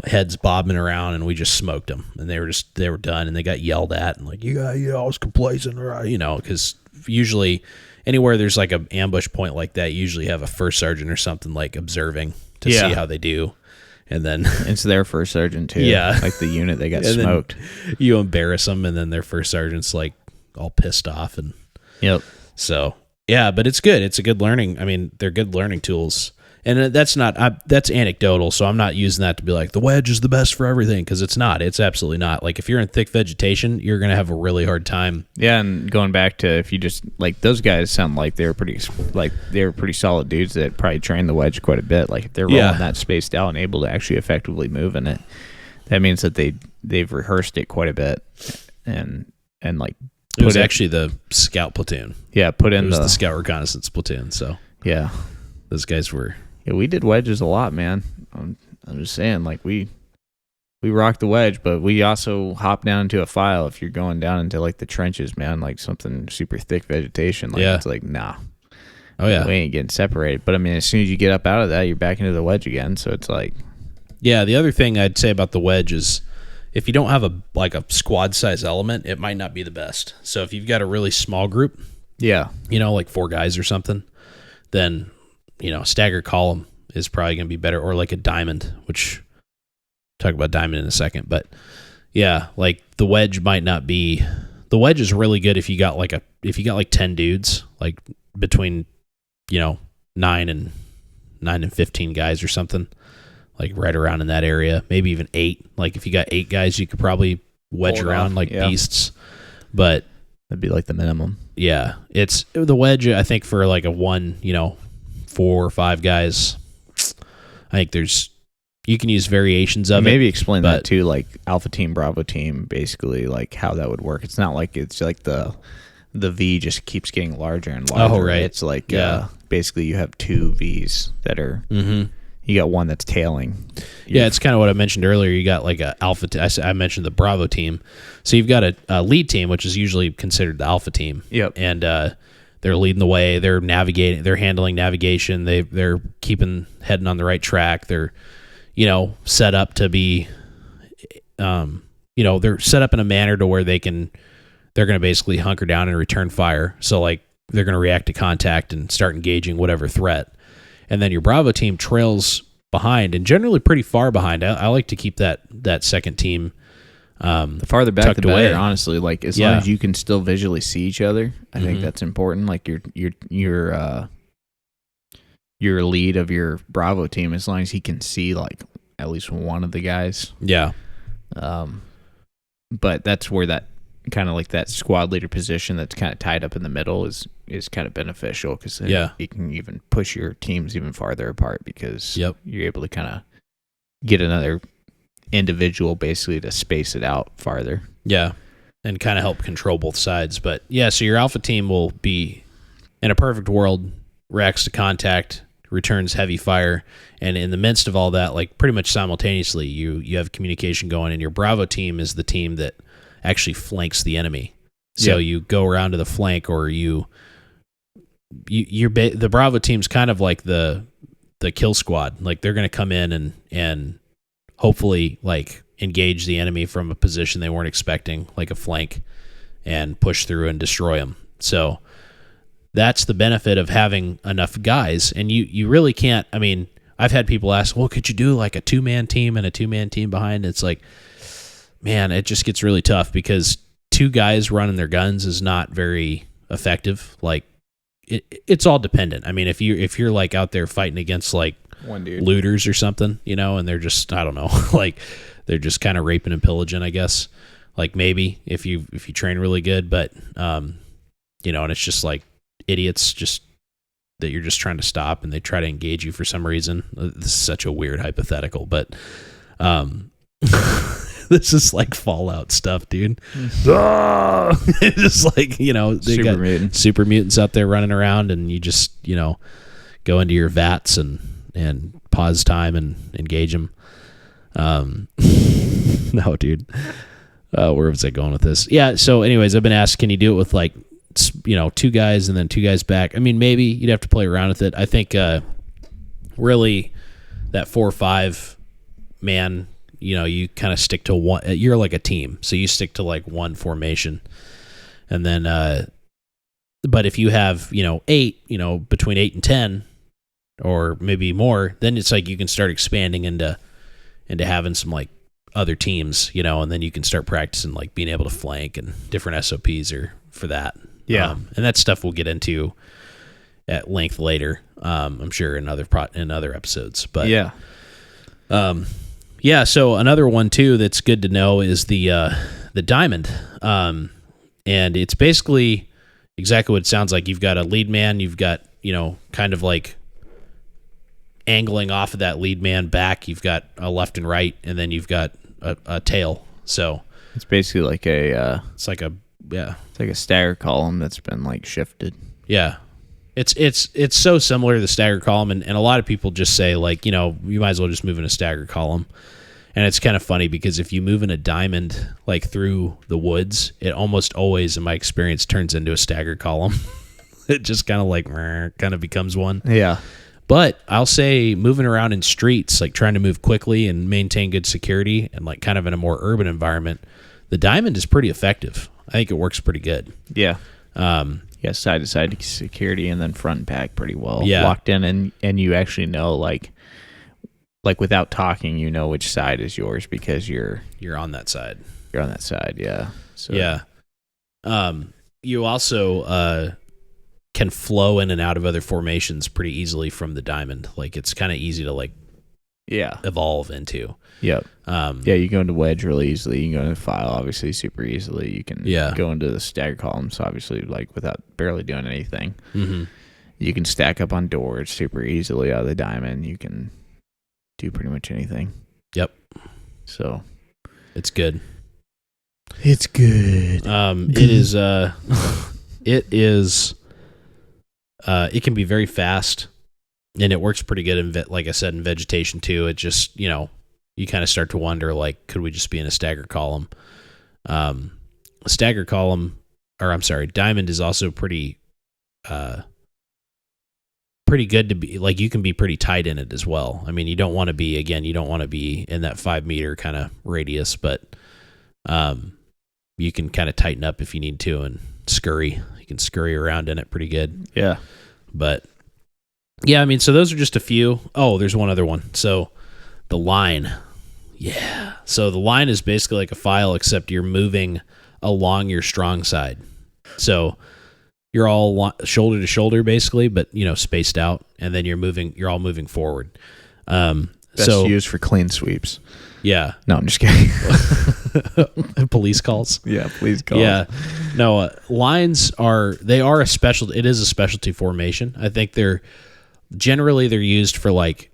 heads bobbing around, and we just smoked them, and they were done, and they got yelled at, and like, I was complacent, because usually anywhere there's like an ambush point like that, you usually have a first sergeant or something like observing to see how they do. And then it's their first sergeant too. Yeah. Like the unit they got smoked. You embarrass them, and then their first sergeant's like all pissed off. And yep. So yeah, but it's good. It's a good learning. I mean, they're good learning tools. And that's anecdotal, so I'm not using that to be like the wedge is the best for everything, because it's not. It's absolutely not. Like if you're in thick vegetation, you're gonna have a really hard time. Yeah, and going back to, if you just like, those guys sound like they were pretty solid dudes that probably trained the wedge quite a bit. Like if they're rolling that spaced out and able to actually effectively move in it, that means that they've rehearsed it quite a bit, and like it was actually the scout platoon. Yeah, it was the scout reconnaissance platoon. So yeah, those guys were. Yeah, we did wedges a lot, man. I'm just saying, like we rocked the wedge, but we also hop down into a file if you're going down into like the trenches, man, like something super thick vegetation. Like it's like, nah. Oh yeah. We ain't getting separated. But I mean, as soon as you get up out of that, you're back into the wedge again. So it's like, yeah, the other thing I'd say about the wedge is if you don't have a squad size element, it might not be the best. So if you've got a really small group, like 4 guys or something, then staggered column is probably going to be better, or like a diamond, which talk about diamond in a second. But yeah, like the wedge might not be. The wedge is really good if you got like 10 dudes, like between 9 and 15 guys or something, like right around in that area. Maybe even 8. Like if you got 8 guys, you could probably wedge around like beasts. But that'd be like the minimum. Yeah, it's the wedge. I think for like a 4 or 5 guys, I think you can use variations of it. Maybe explain that too, like Alpha Team, Bravo Team, basically like how that would work. It's not like it's like the V just keeps getting larger and larger. Oh, right. It's like basically you have 2 Vs that are. Mm-hmm. You got one that's tailing. Yeah, it's kind of what I mentioned earlier. You got like a Alpha. I mentioned the Bravo team, so you've got a lead team, which is usually considered the Alpha team. Yep. And they're leading the way. They're navigating. They're handling navigation. They're heading on the right track. They're, set up to be, they're set up in a manner to where they're going to basically hunker down and return fire. So like they're going to react to contact and start engaging whatever threat. And then your Bravo team trails behind, and generally pretty far behind. I like to keep that second team. The farther back, the better. Away. Honestly, like as long as you can still visually see each other, I think that's important. Like your lead of your Bravo team, as long as he can see like at least one of the guys. Yeah. But that's where that kind of like that squad leader position that's kind of tied up in the middle is kind of beneficial, because you can even push your teams even farther apart, because you're able to kind of get another individual basically to space it out farther. Yeah, and kind of help control both sides. But yeah, so your Alpha team will be, in a perfect world, reacts to contact, returns heavy fire, and in the midst of all that, like pretty much simultaneously, you have communication going, and your Bravo team is the team that actually flanks the enemy. So you go around to the flank, or the Bravo team's kind of like the kill squad. Like they're going to come in and hopefully like engage the enemy from a position they weren't expecting, like a flank, and push through and destroy them. So that's the benefit of having enough guys. And you really can't, I mean, I've had people ask, well, could you do like a 2-man team and a 2-man team behind? It's like, man, it just gets really tough because 2 guys running their guns is not very effective. Like it's all dependent. I mean, if you're like out there fighting against like one dude, looters or something, you know, and they're just, I don't know, like they're just kind of raping and pillaging, I guess. Like maybe if you train really good, but you know, and it's just like idiots just that you're just trying to stop and they try to engage you for some reason. This is such a weird hypothetical, but this is like Fallout stuff, dude. It's just like, you know, they got super mutants out there running around and you just, you know, go into your vats and pause time and engage them. No, dude. Where was I going with this? Yeah, so anyways, I've been asked, can you do it with like, you know, 2 guys and then 2 guys back? I mean, maybe you'd have to play around with it. I think really that 4 or 5 man, you know, you kind of stick to one. You're like a team, so you stick to like one formation, and then. But if you have, you know, 8, you know, between 8 and 10, or maybe more, then it's like you can start expanding into having some like other teams, you know, and then you can start practicing like being able to flank and different SOPs are for that. Yeah, and that stuff we'll get into at length later. I'm sure in other episodes, but yeah. Yeah, so another one too that's good to know is the diamond, and it's basically exactly what it sounds like. You've got a lead man, you've got, you know, kind of like angling off of that lead man back. You've got a left and right, and then you've got a tail. So it's basically like it's like a stagger column that's been like shifted. Yeah. It's so similar to the stagger column, and a lot of people just say, like, you know, you might as well just move in a stagger column. And it's kind of funny because if you move in a diamond like through the woods, it almost always, in my experience, turns into a stagger column. It just kind of like kind of becomes one. Yeah. But I'll say moving around in streets, like trying to move quickly and maintain good security and like kind of in a more urban environment, the diamond is pretty effective. I think it works pretty good. Yeah. Yeah, side to side security and then front and back pretty well. Yeah. Locked in, and you actually know like without talking, you know which side is yours because you're on that side. You're on that side, yeah. So yeah. You also can flow in and out of other formations pretty easily from the diamond. Like it's kind of easy to like evolve into. Yep. Yeah, you go into wedge really easily. You can go into file, obviously, super easily. You can go into the stagger columns, obviously, like without barely doing anything. Mm-hmm. You can stack up on doors super easily out of the diamond. You can do pretty much anything. Yep. So it's good. It's good. It is. It is. It can be very fast, and it works pretty good in like I said, in vegetation too. It just, you know, you kind of start to wonder, like, could we just be in a stagger column? A stagger column, or I'm sorry, diamond is also pretty good to be, like, you can be pretty tight in it as well. I mean, you don't want to be in that 5 meter kind of radius, but you can kind of tighten up if you need to and scurry. You can scurry around in it pretty good. Yeah. But yeah, I mean, so those are just a few. Oh, there's one other one. So the line. Yeah. So the line is basically like a file, except you're moving along your strong side. So you're all shoulder to shoulder basically, but, you know, spaced out, and then you're all moving forward. Best used for clean sweeps. Yeah. No, I'm just kidding. Police calls. Yeah, police calls. Yeah. No, lines it is a specialty formation. I think they're used for, like,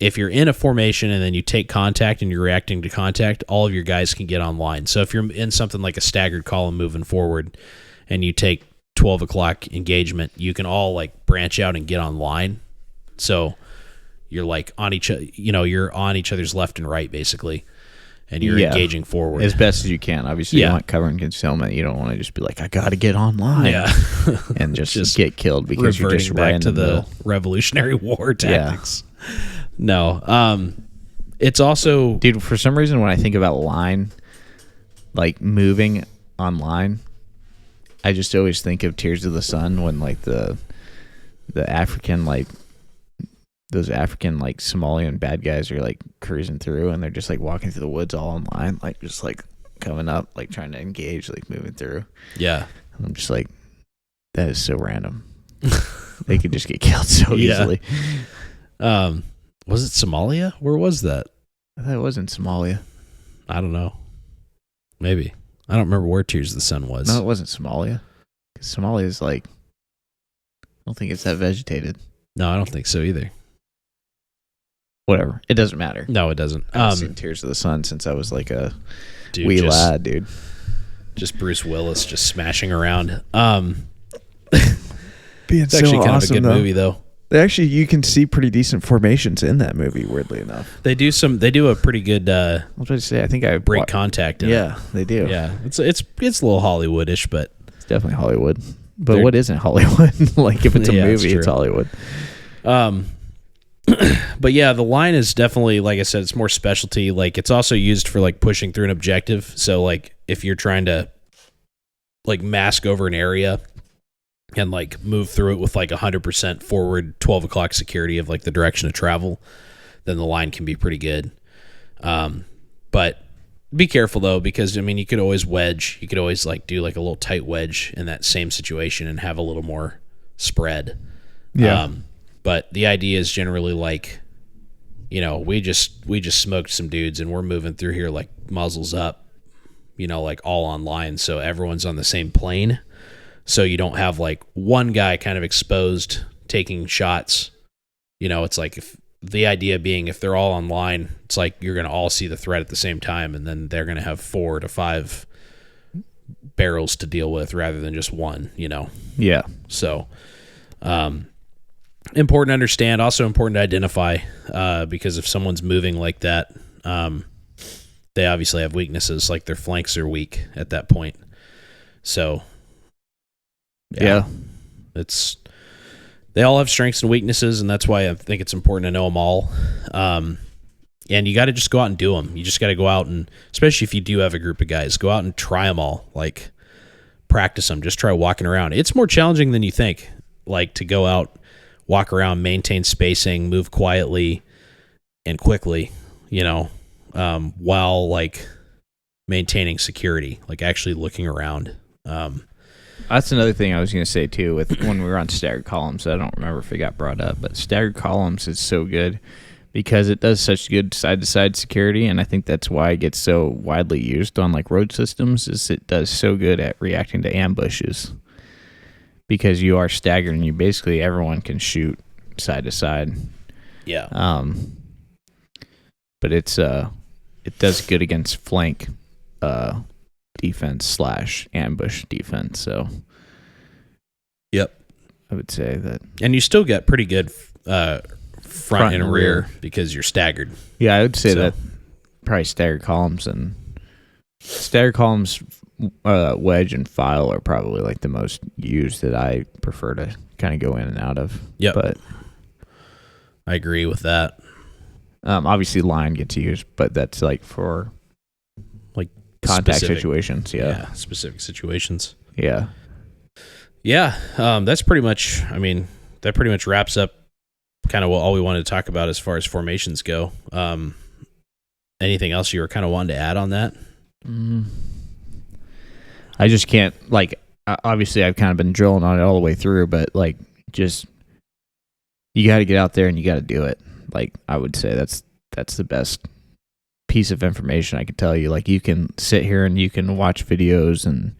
if you're in a formation and then you take contact and you're reacting to contact, all of your guys can get on line. So if you're in something like a staggered column moving forward and you take 12 o'clock engagement, you can all, like, branch out and get on line. So you're like on you're on each other's left and right basically, and you're engaging forward as best as you can. Obviously, you want cover and concealment. You don't want to just be like, I got to get online, and just get killed because you're just back to the Revolutionary War tactics. No, It's also, Dude, for some reason, when I think about line, like moving on line, I just always think of Tears of the Sun when like the African like those African like Somalian bad guys are like cruising through and they're just like walking through the woods all in line, like just like coming up, like trying to engage, like moving through. yeah. And I'm just like, that is so random. They could just get killed so easily. Was it Somalia? Where was that? I thought it was in Somalia. I don't know. Maybe. I don't remember where Tears of the Sun was. No, it wasn't Somalia. Because Somalia is like, I don't think it's that vegetated. No, I don't think so either. Whatever. It doesn't matter. No, it doesn't. I've seen Tears of the Sun since I was like a dude, wee lad, dude. Just Bruce Willis just smashing around. Being It's actually kind of a good movie, though. Actually, you can see pretty decent formations in that movie. Weirdly enough, They do a pretty good I was about to say. I think I break contact. In Yeah, they do. it. Yeah. It's a little Hollywoodish, but It's definitely Hollywood. But what isn't Hollywood? Like if it's a Yeah, it's movie, it's true. Hollywood. But yeah, the line is definitely, like I said, it's more specialty. Like it's also used for like pushing through an objective. So like if you're trying to like mask over an area and like move through it with like 100% forward 12 o'clock security of like the direction of travel, then the line can be pretty good. But be careful though, because I mean, you could always wedge. You could always like do like a little tight wedge in that same situation and have a little more spread. Yeah. But the idea is generally like, you know, we just smoked some dudes and we're moving through here like muzzles up, you know, like all online. So everyone's on the same plane. So you don't have like one guy kind of exposed taking shots. You know, it's like if the idea being if they're all online, it's like you're going to all see the threat at the same time. And then they're going to have 4 to 5 barrels to deal with rather than just one, you know? Yeah. So, important to understand, also important to identify, because if someone's moving like that, they obviously have weaknesses, like their flanks are weak at that point. So, Yeah. they all have strengths and weaknesses, and that's why I think it's important to know them all. And you got to just go out and do them. You just got to go out and, especially if you do have a group of guys, go out and try them all. Like, practice them. Just try walking around. It's more challenging than you think. Like, to go out, walk around, maintain spacing, move quietly and quickly, you know, while, like, maintaining security, like actually looking around. That's another thing I was going to say, too, with when we were on staggered columns. I don't remember if it got brought up, but staggered columns is so good because it does such good side-to-side security, and I think that's why it gets so widely used on like road systems, is it does so good at reacting to ambushes because you are staggered and you basically, everyone can shoot side to side. Yeah. But it does good against flank defense / ambush defense, so Yep. I would say that. And you still get pretty good front and rear because you're staggered. Yeah, I would say that probably staggered columns, wedge and file are probably like the most used that I prefer to kind of go in and out of. Yeah, but I agree with that. Obviously line gets used, but that's like for like contact situations. Yeah, specific situations. Yeah. Yeah, that's pretty much, I mean, that pretty much wraps up kind of all we wanted to talk about as far as formations go. Anything else you were kind of wanting to add on that? I just can't, like, obviously I've kind of been drilling on it all the way through, but like, just, you got to get out there and you got to do it. Like, I would say that's the best piece of information I could tell you. Like, you can sit here and you can watch videos and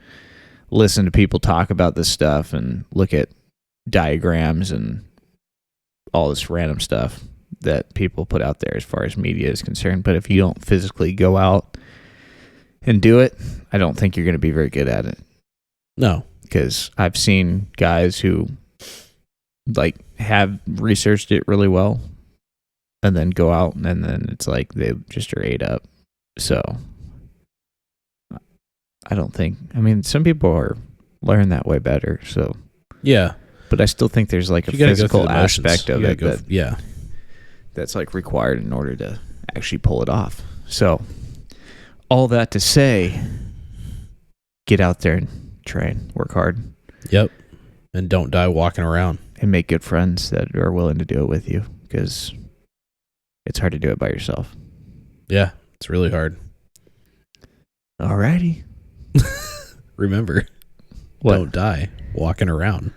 listen to people talk about this stuff and look at diagrams and all this random stuff that people put out there as far as media is concerned. But if you don't physically go out and do it, I don't think you're going to be very good at it. No. Because I've seen guys who like have researched it really well and then go out and then it's like they just are ate up. So I don't think, I mean, some people learn that way better. So yeah, but I still think there's like a physical aspect of it that's like required in order to actually pull it off. So all that to say, get out there and train, work hard. Yep. And don't die walking around. And make good friends that are willing to do it with you, because it's hard to do it by yourself. Yeah, it's really hard. Alrighty. Remember, don't die walking around.